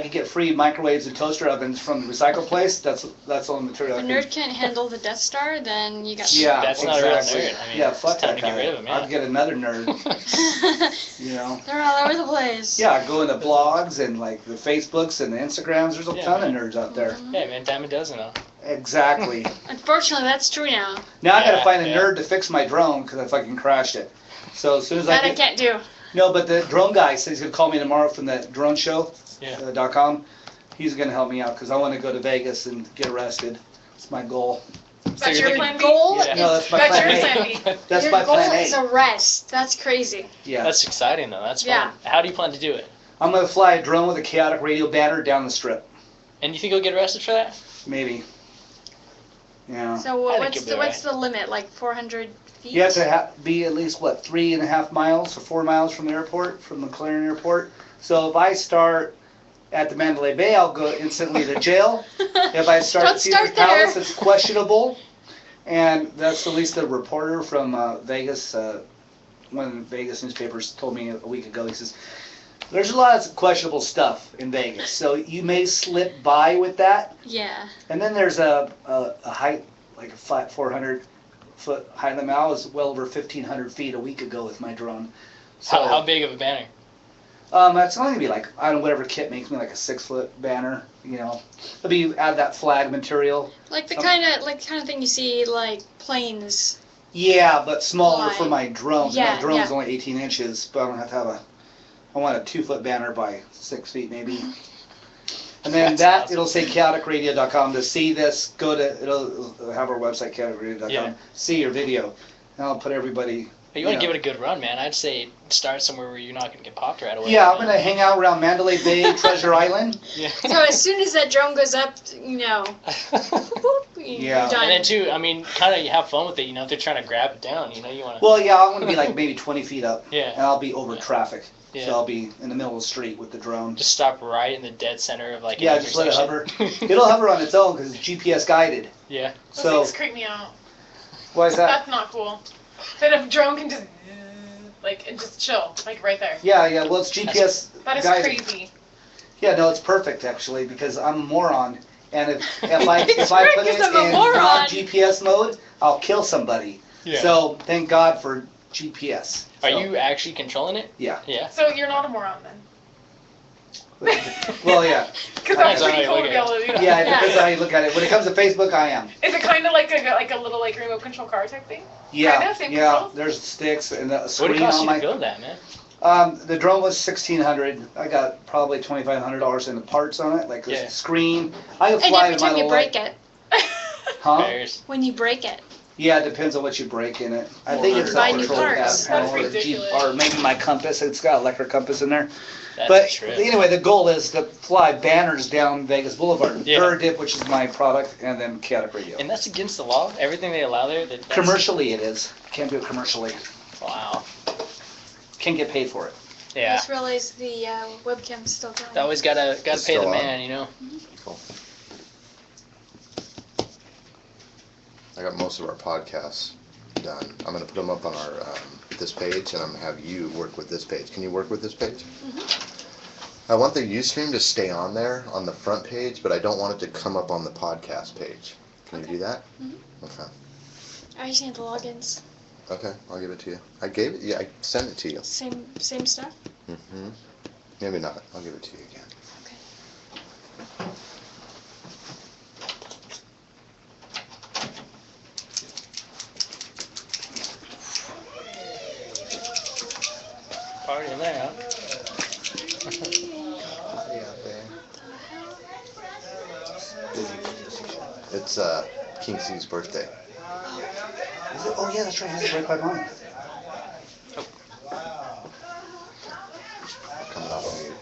could get free microwaves and toaster ovens from the recycle place. That's the only material. If a nerd can't handle the Death Star, then you got. Yeah, That's not a real exactly. nerd. I mean, Yeah, fuck it's time that to get guy. rid of him, yeah. I'd get another nerd. You know. They're all over the place. Yeah, I go into blogs and like the Facebooks and the Instagrams. There's a Yeah, ton man. of nerds out there. Yeah, man, dime a dozen now. Exactly. Unfortunately, that's true now. Now I gotta Yeah, find a yeah. nerd to fix my drone because I fucking crashed it. So as soon as That I I can't do. no, but the drone guy says he's gonna call me tomorrow from the drone show. Yeah. .com. He's gonna help me out because I want to go to Vegas and get arrested. It's my goal. That's you're your gonna- plan B? Goal Yeah. is No, that's my That's plan your A. plan B. That's your my goal plan is A. arrest. That's crazy. Yeah. That's exciting though. That's fun. Yeah. How do you plan to do it? I'm gonna fly a drone with a chaotic radio banner down the strip. And you think you'll get arrested for that? Maybe. Yeah. So I think what's you'll be what's the limit? Like 400 feet? You have to be at least, 3.5 miles or 4 miles from the airport, from McLaren Airport. So if I start at the Mandalay Bay, I'll go instantly to jail. If I start Don't at Caesar's start there. Palace, it's questionable. And that's at least the reporter from Vegas, one of the Vegas newspapers told me a week ago. He says, there's a lot of questionable stuff in Vegas, so you may slip by with that. Yeah. And then there's a height, like a flat 400-foot height limit. I was well over 1,500 feet a week ago with my drone. So How big of a banner? it's only gonna be like, I don't know, whatever kit makes me, like a 6-foot banner. You know, it'll be add that flag material. Like the Some- kind of thing you see like planes. Yeah, but smaller Wide. for my drone. Yeah, My drone's yeah. only 18 inches, but I don't have to have I want a 2-foot banner by 6 feet maybe. And then That's awesome. it'll say chaoticradio.com. To see this, it'll have our website, chaoticradio.com. Yeah. See your video. And I'll put everybody. But you want Yeah. to give it a good run, man. I'd say start somewhere where you're not going to get popped right away. Yeah, I'm gonna hang out around Mandalay Bay, Treasure Island. Yeah. So as soon as that drone goes up, boop, Yeah. you're done. And then too, I mean, kind of you have fun with it. You know, if they're trying to grab it down, you know, you want to. Well, yeah, I want to be like maybe 20 feet up, and Yeah. I'll be over traffic. Yeah. So I'll be in the middle of the street with the drone. Just stop right in the dead center of like. an Yeah, just let it intersection. hover. It'll hover on its own because it's GPS guided. Yeah. Those So things creep me out. why is that? That's not cool. That a drone can just and just chill, like right there. Yeah, well, it's GPS That is guided. crazy. Yeah, no, it's perfect actually because I'm a moron, and if I It's put right, it 'cause I'm a in moron. non GPS mode, I'll kill somebody. Yeah. So thank God for GPS. Are So, you actually controlling it? Yeah. Yeah. So you're not a moron then. Well, yeah. Because that's Depends on pretty how you cool to be look able to do that. Yeah, it depends on how you look at it. When it comes to Facebook, I am. Is it kind of like a little like remote control car type thing? Yeah, Kinda, same yeah. controls? There's sticks and a What did screen it cost on you to my. build that, man? The drone was $1,600. I got probably $2,500 in the parts on it, like Yeah. a screen. I could And fly every with my time you little break light- it, Huh? Bears. when you break it. Yeah, it depends on what you break in it. I Well, think you it's buy a new control parts. panel That's or, ridiculous. or maybe my compass. It's got electric compass in there. That's But a trip. anyway, the goal is to fly banners down Vegas Boulevard. Yeah. Dip, which is my product, and then Chaotic Radio. And that's against the law. Everything they allow there. That's, Commercially, it is. Can't do it commercially. Wow. Can't get paid for it. I Yeah. just realized the webcam's still going. Always gotta pay Still the on? man, you know. Cool. I got most of our podcasts done. I'm gonna put them up on our this page, and I'm gonna have you work with this page. Can you work with this page? I want the Ustream to stay on there on the front page, but I don't want it to come up on the podcast page. Can you do that? Okay. I just need the logins. Okay, I'll give it to you. I gave it. Yeah, I sent it to you. Same stuff. Maybe not. I'll give it to you again. Okay. Party in there, huh? It's King C's birthday. Is it? Oh yeah, that's right. It's right by mine. Coming off of mute.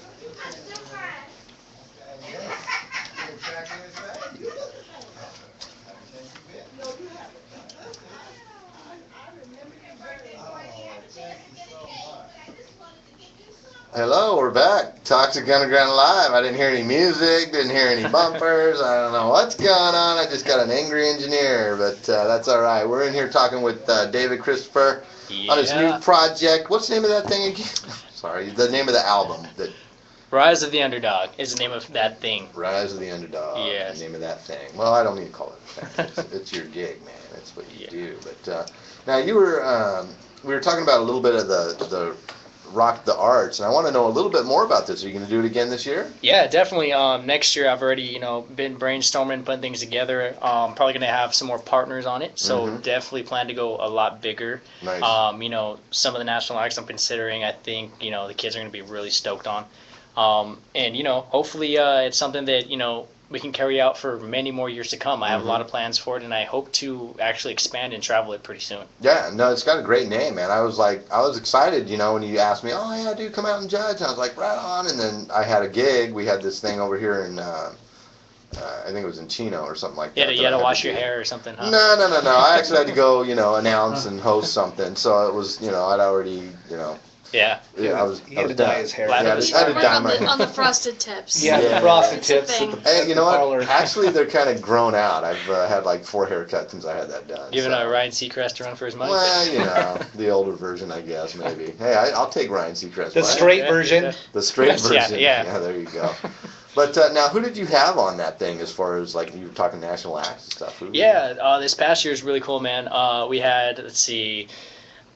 Hello, we're back. Toxic Underground Live. I didn't hear any music, didn't hear any bumpers. I don't know what's going on. I just got an angry engineer, but that's all right. We're in here talking with David Christopher on his new project. What's the name of that thing again? Sorry, the name of the album that Rise of the Underdog is the name of that thing. Rise of the Underdog. Yes. The name of that thing. Well, I don't need to call it a thing. It's your gig, man. That's what you do. But now you were, we were talking about a little bit of the Rock the Arts, and I want to know a little bit more about this. Are you going to do it again this year? Yeah, definitely. Next year, I've already, been brainstorming, putting things together. Probably going to have some more partners on it, so definitely plan to go a lot bigger. Nice. Some of the national acts I'm considering, I think, the kids are going to be really stoked on. And, hopefully it's something that, we can carry out for many more years to come. I have a lot of plans for it, and I hope to actually expand and travel it pretty soon. Yeah, no, it's got a great name, man. I was excited, when you asked me, oh yeah, dude, come out and judge. And I was like, right on. And then I had a gig. We had this thing over here in, I think it was in Chino or something like that. You had to wash your hair or something, huh? No. I actually had to go, announce and host something. So it was, I'd already, Yeah. I was. He had to dye his hair. Yeah, I had to Right dye my hair. on the frosted tips. Yeah, Yeah. the frosted It's a tips. thing. At the Hey, you know what? parlor. Actually, they're kind of grown out. I've had like 4 haircuts since I had that done. Giving so. Ryan Seacrest a run for his money. Well, the older version, I guess, maybe. Hey, I'll take Ryan Seacrest. The right? straight Yeah, version. yeah. The straight Yes, version. yeah. There you go. But now, who did you have on that thing as far as, like, you were talking national acts and stuff? This past year is really cool, man. We had, let's see,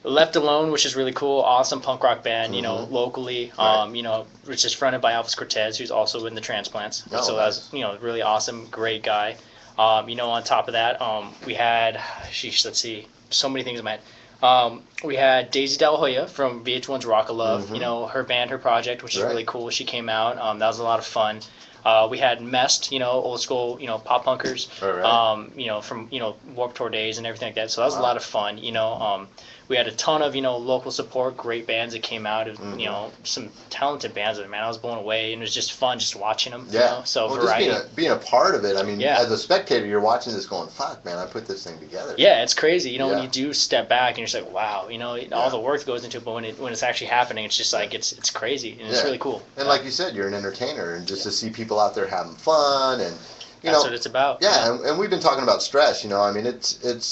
Left Alone, which is really cool, awesome punk rock band, locally, Right. which is fronted by Elvis Cortez, who's also in the Transplants. Oh, So nice. that's, really awesome, great guy. On top of that, we had, let's see, so many things in my head. We had Daisy De La Hoya from VH1's Rock of Love, her band, her project, which is Right. really cool. She came out, that was a lot of fun. We had Mest, old school, pop punkers, Right. from, Warped Tour days and everything like that. So that was a lot of fun, we had a ton of, local support, great bands that came out, some talented bands, man. I was blown away, and it was just fun just watching them, Yeah. So well, variety. just being a part of it, I mean, Yeah. as a spectator, you're watching this going, fuck, man, I put this thing together. Yeah, it's crazy, when Yeah. you do step back and you're just like, wow, all the work that goes into it, but when it's actually happening, it's just like, it's crazy, and it's Yeah. really cool. And like you said, you're an entertainer, and just to see people out there having fun, and, That's what it's about. Yeah, and we've been talking about stress, I mean, it's there's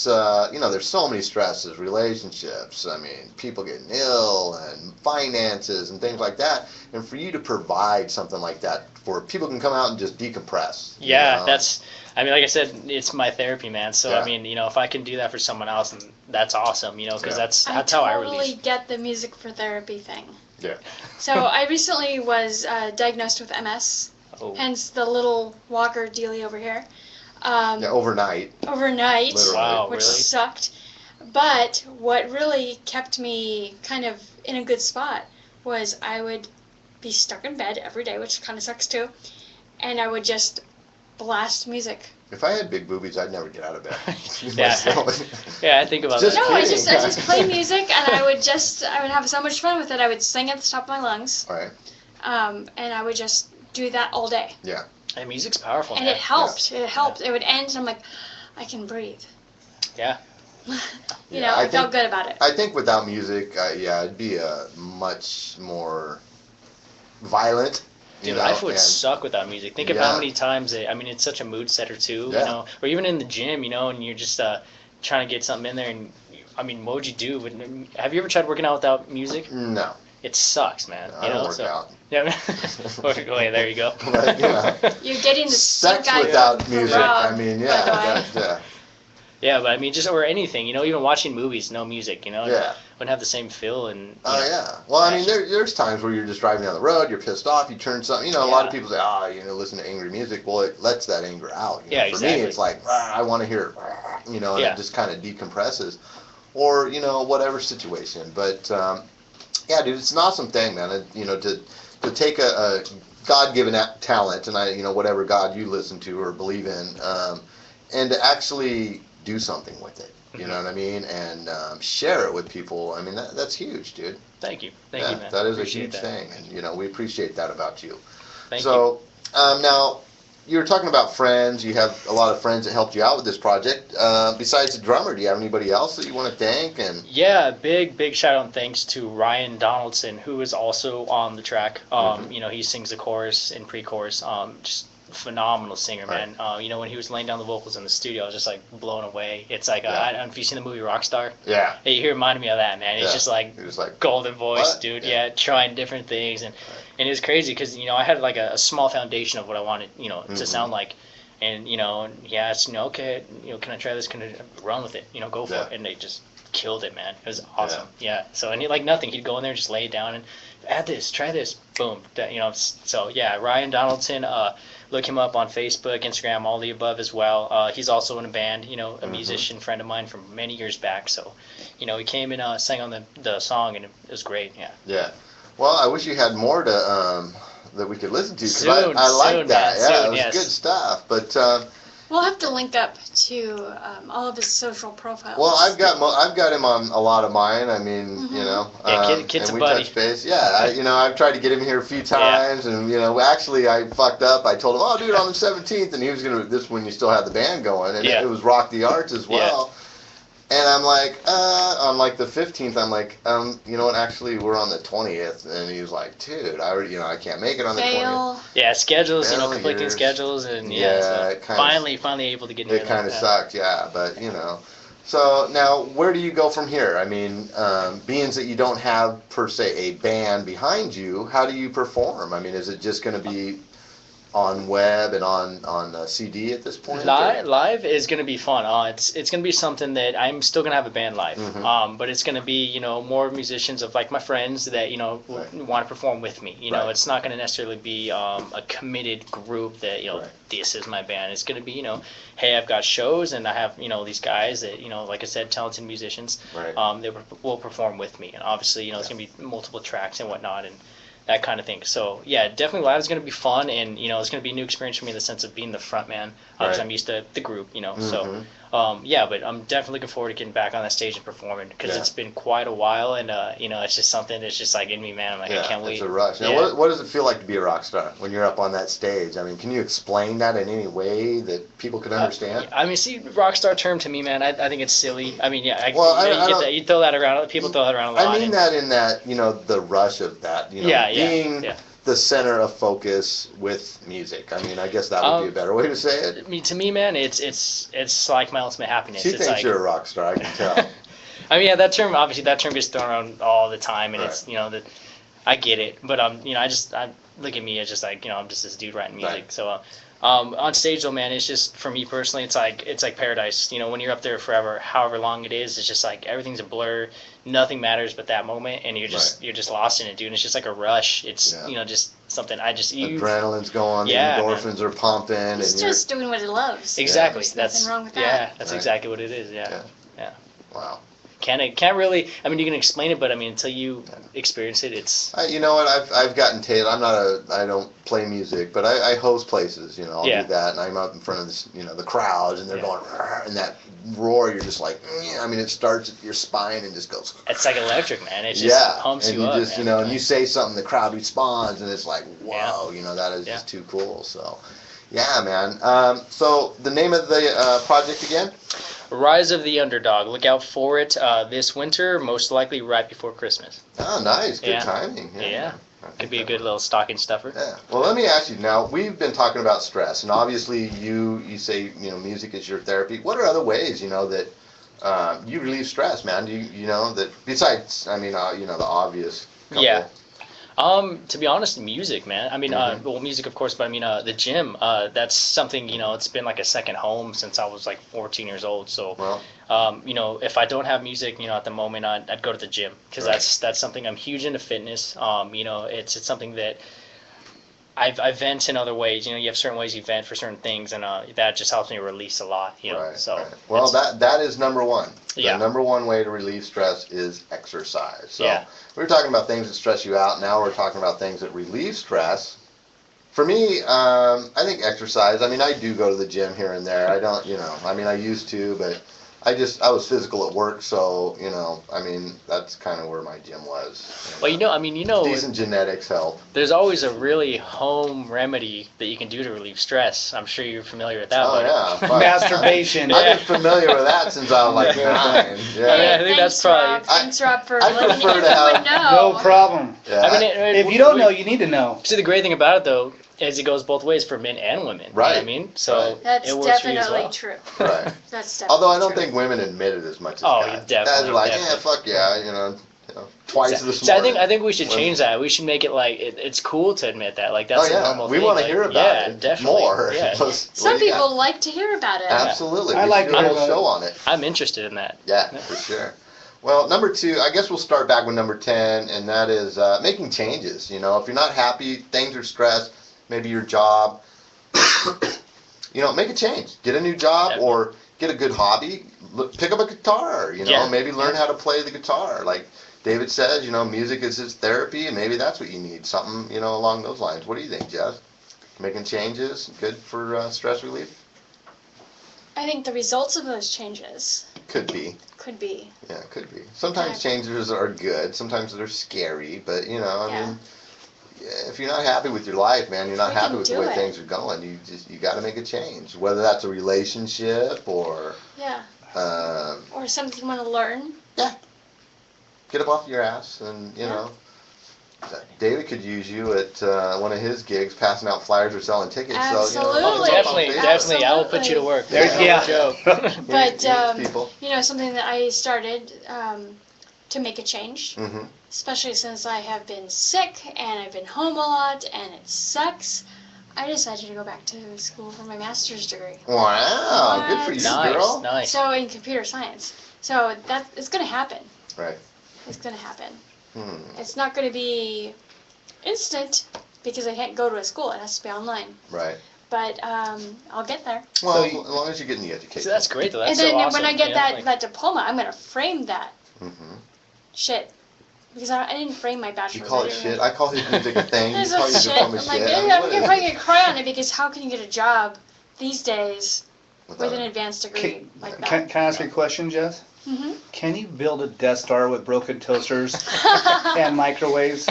so many stresses, relationships, I mean, people getting ill, and finances, and things like that, and for you to provide something like that, where people can come out and just decompress. Yeah, like I said, it's my therapy, man, so, Yeah. if I can do that for someone else, then that's awesome, because Yeah. that's I how I totally release. get the music for therapy thing. Yeah. So I recently was diagnosed with MS, Oh. hence the little walker dealie over here. Yeah, overnight. Overnight, Literally. Wow, which really? sucked. But what really kept me kind of in a good spot was I would be stuck in bed every day, which kind of sucks too, and I would just blast music. If I had big boobies, I'd never get out of bed. Yeah. Yeah, I think about Just that. No, I kidding. just play music, and I would have so much fun with it. I would sing at the top of my lungs, All right. and I would just do that all day. Yeah. And music's powerful, And man. it helped. It helped. It would end, and I'm like, I can breathe. Yeah. Yeah, I felt good about it. I think without music, it'd be a much more violent. Dude, life would suck without music. Think of Yeah. how many times it's such a mood setter too, Yeah. or even in the gym, and you're just trying to get something in there, and what would you do? Have you ever tried working out without music? No, It sucks, man. I don't work out. Yeah. Okay, there you go. But, You're getting the sex stink eye without from music. Rob, I mean, by yeah, the way. yeah, Yeah, but just or anything, even watching movies, no music, yeah. wouldn't have the same feel and. Oh yeah. Well, I mean, there's times where you're just driving down the road, you're pissed off, you turn something. A lot of people say, listen to angry music. Well, it lets that anger out. Yeah, For exactly. me, it's like I want to hear it. And Yeah. it just kind of decompresses, or whatever situation. But yeah, dude, it's an awesome thing, man. To take a God-given talent, and whatever God you listen to or believe in, and to actually do something with it. You know what I mean? And share it with people. I mean, that's huge, dude. Thank you, Yeah, man. that is a Appreciate huge that. thing, and we appreciate that about you. Thank you. So now you were talking about friends. You have a lot of friends that helped you out with this project. Besides the drummer, do you have anybody else that you want to thank? And Yeah, big shout out and thanks to Ryan Donaldson, who is also on the track. He sings the chorus and pre-chorus. Just phenomenal singer, Right. man. You know, when he was laying down the vocals in the studio, I was just like blown away. It's like, Yeah. I don't know if you've seen the movie Rockstar. Yeah. Hey, he reminded me of that, man. He's Yeah. just like He was like, golden voice, What? dude. Yeah. Yeah, trying different things, and it was crazy because you know I had like a small foundation of what I wanted, you know, Mhm. to sound like, and you know, he asked, you know, okay, you know, can I try this? Can I run with it? You know, go for Yeah. it, and they just killed it, man. It was awesome. Yeah. So and he like nothing, he'd go in there, just lay it down and add this, try this, boom. You know, so yeah, Ryan Donaldson. Look him up on Facebook, Instagram, all the above as well. He's also in a band, you know, a musician friend of mine from many years back. So, you know, he came and sang on the song, and it was great. Yeah. Yeah. Well, I wish you had more to that we could listen to because Soon, I like soon, that. man, Yeah, soon, it was yes. good stuff. But We'll have to link up to all of his social profiles. well, I've got him on a lot of mine. I mean, you know, Yeah, kid's and a we buddy. touch base. Yeah, you know, I've tried to get him here a few times, and you know, actually, I fucked up. I told him, "Oh, dude, on the 17th," and he was gonna. This when you still had the band going, and Yeah. it was Rock the Arts as well. And I'm like, on like the 15th, I'm like, you know what? Actually, we're on the 20th, and he was like, dude, I can't make it on the 20th. Fail. Yeah, schedules, you know, Well, conflicting yours- schedules, and Yeah, so it kinda- finally able to get It kind of sucked, yeah, but you know. So now, where do you go from here? I mean, being that you don't have per se a band behind you, how do you perform? I mean, is it just going to be on web and on CD at this point? Live is gonna be fun. It's gonna be something that I'm still gonna have a band live. Mhm. But it's gonna be, you know, more musicians of like my friends that, you know, Right. want to perform with me. You know, Right. it's not gonna necessarily be a committed group that, you know, Right. this is my band. It's gonna be, you know, hey, I've got shows and I have, you know, these guys that, you know, like I said, talented musicians. Right. They will perform with me, and obviously, you know, it's gonna be multiple tracks and whatnot, and that kind of thing. So yeah, definitely live is going to be fun, and you know, it's going to be a new experience for me in the sense of being the front man, because Right. I'm used to the group, you know. Mhm. So yeah, but I'm definitely looking forward to getting back on that stage and performing, because Yeah. it's been quite a while, and you know, it's just something that's just like in me, man. I'm like, I can't wait. It's a rush. Now, Yeah. what does it feel like to be a rock star when you're up on that stage? I mean, can you explain that in any way that people can understand? I mean, see, rock star term to me, man, I think it's silly. I mean, yeah, Well, you, know, I you get don't- that, you throw that around, people throw that around a lot. I mean and- that in that, you know, the rush of that, you know, Yeah, being yeah. the center of focus with music. I mean, I guess that would be a better way to say it. I mean, to me, man, it's like my ultimate happiness. She it's thinks like, you're a rock star, I can tell. I mean, yeah, that term gets thrown around all the time, and Right. it's, you know, that I get it, but you know, I look at me as just like, you know, I'm just this dude writing music. Right. So on stage though, man, it's just, for me personally, it's like paradise. You know, when you're up there forever, however long it is, it's just like everything's a blur, nothing matters but that moment, and you're just lost in it, dude. And it's just like a rush. It's Yeah. you know, just something Adrenaline's going, Yeah, the endorphins are pumping, and He's you're just doing what he loves. exactly. There's That's nothing wrong with yeah, that. that's Right. exactly what it is. Yeah. wow. Can't really. I mean, you can explain it, but I mean, until you experience it, it's You know what? I've gotten taste. I don't play music, but I host places. You know, I'll Yeah. do that, and I'm out in front of this, you know, the crowds, and they're Yeah. going, "Rrr," and that roar. You're just like, I mean, it starts at your spine and just goes. it's like electric, man. It just pumps and you up. just, man. you know, and you say something, the crowd responds, and it's like, whoa, you know, that is Yeah. just too cool. So, yeah, man. So the name of the project again? Rise of the Underdog. Look out for it this winter, most likely right before Christmas. Oh, nice, good Yeah. timing. Yeah. I think Could be a that good little stocking stuffer. Yeah. Well, let me ask you now. We've been talking about stress, and obviously you say, you know, music is your therapy. What are other ways, you know, that you relieve stress, man? Do you know that besides, I mean, you know, the obvious couple? Yeah. To be honest, music, man. I mean, well, music, of course, but I mean, the gym. That's something, you know, it's been like a second home since I was like 14 years old. So, Well, you know, if I don't have music, you know, at the moment, I'd go to the gym, because Right. that's something. I'm huge into fitness. You know, it's something that I vent in other ways. You know, you have certain ways you vent for certain things, and that just helps me release a lot. You know, right, so right. Well, it's- that is number one. Yeah. The number one way to relieve stress is exercise. So Yeah. we were talking about things that stress you out. Now we're talking about things that relieve stress. For me, I think exercise. I mean, I do go to the gym here and there. I don't, you know, I mean, I used to, but I was physical at work, so, you know, I mean, that's kind of where my gym was. Well, you know, I mean, you know, Decent genetics help. there's always a really home remedy that you can do to relieve stress. I'm sure you're familiar with that Oh, one. yeah. fuck. Masturbation. I've been familiar with that since I was like 9. Yeah, Yeah. I think that's Thanks, Rob. probably- Thanks, Rob, for I letting prefer to everyone have- know. No problem. Yeah. I mean, If you don't know, you need to know. see, the great thing about it though, as it goes both ways for men and women. You know Right. what I mean? So Right. That's it works for you as definitely well. true. Right. That's definitely Although I don't true. think women admit it as much as Oh, guys. definitely, Guys are like, yeah, definitely. fuck yeah, twice So, this so morning. I think we should Women- change that. We should make it like it's cool to admit that. Like that's Oh a yeah, normal we thing. want to like, hear about yeah, it definitely. more. Yeah. What Some do you got? people like to hear about it. Absolutely. I We like should do a to whole hear about show on it. I'm interested in that. Yeah, for sure. Well, number 2, I guess we'll start back with number 10, and that is making changes. If you're not happy, things are stressed, maybe your job, make a change. Get a new job Definitely. or get a good hobby. Pick up a guitar, Yeah. maybe learn how to play the guitar. Like David says, music is his therapy, and maybe that's what you need, something, along those lines. What do you think, Jess? Making changes, good for stress relief? I think the results of those changes Could be. could be. Yeah, it could be. Sometimes changes are good. Sometimes they're scary. But I Yeah. mean, if you're not happy with your life, man, you're not We happy can with the do way it. things are going. You got to make a change. Whether that's a relationship or Yeah. um, Or something you want to learn. get up off your ass, and David could use you at one of his gigs, passing out flyers or selling tickets. So, Absolutely. Oh, definitely, Facebook. definitely. I will put you to work. There- That's no yeah. joke. But people. something that I started to make a change, Mm-hmm. especially since I have been sick and I've been home a lot and it sucks. I decided to go back to school for my master's degree. Wow, good for you, Nice, girl. nice. So in computer science. So it's gonna happen. Right. It's gonna happen. Hmm. It's not gonna be instant because I can't go to a school. It has to be online. Right. But I'll get there. Well, So as long as you're getting the education. See, that's great though. That's and then so awesome. when I get Yeah, that, like- that diploma, I'm gonna frame that Mm-hmm. shit. Because I didn't frame my You bachelor's. call it didn't shit. I call his music a thing. You There's call a your shit. diploma I'm shit. like, I mean, I'm what gonna is probably it? get cry on it because how can you get a job these days Without with an it. advanced degree like that? Can I ask you a question, Jess? Mm-hmm. Can you build a Death Star with broken toasters and microwaves?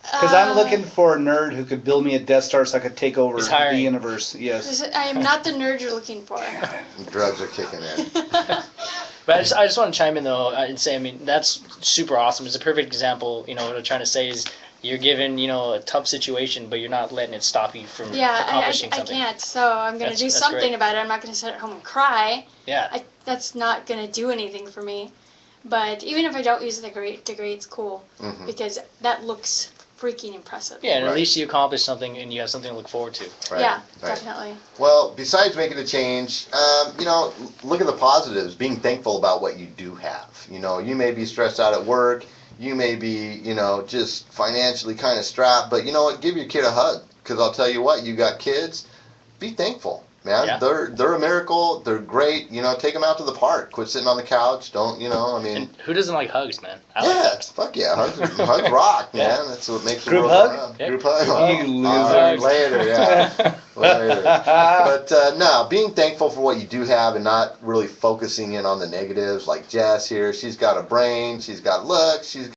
Because I'm looking for a nerd who could build me a Death Star so I could take over He's the hiring. universe. Yes. I am not the nerd you're looking for. Drugs are kicking in. But I just want to chime in though and say, I mean, that's super awesome. It's a perfect example. What I'm trying to say is you're given, a tough situation, but you're not letting it stop you from Yeah, accomplishing I something. can't. So I'm gonna That's- do that's something great. about it. I'm not gonna sit at home and cry. Yeah. That's not gonna do anything for me. But even if I don't use the degree, it's cool Mm-hmm. because that looks freaking impressive. Yeah, and Right. at least you accomplished something and you have something to look forward to. Right. Yeah, Right. definitely. Well, besides making a change, look at the positives. Being thankful about what you do have. You may be stressed out at work. You may be, just financially kind of strapped. But you know what? Give your kid a hug. Because I'll tell you what, you got kids. Be thankful, man. Yeah. They're a miracle. They're great. Take them out to the park. Quit sitting on the couch. Don't, And who doesn't like hugs, man? I like yeah, hugs. fuck yeah, hugs rock, man. Yeah. That's what makes the Group world hug? go round. Yeah. Group hug. You All loser. right, later, yeah. Later. But no, being thankful for what you do have and not really focusing in on the negatives. Like Jess here, she's got a brain, she's got looks, she's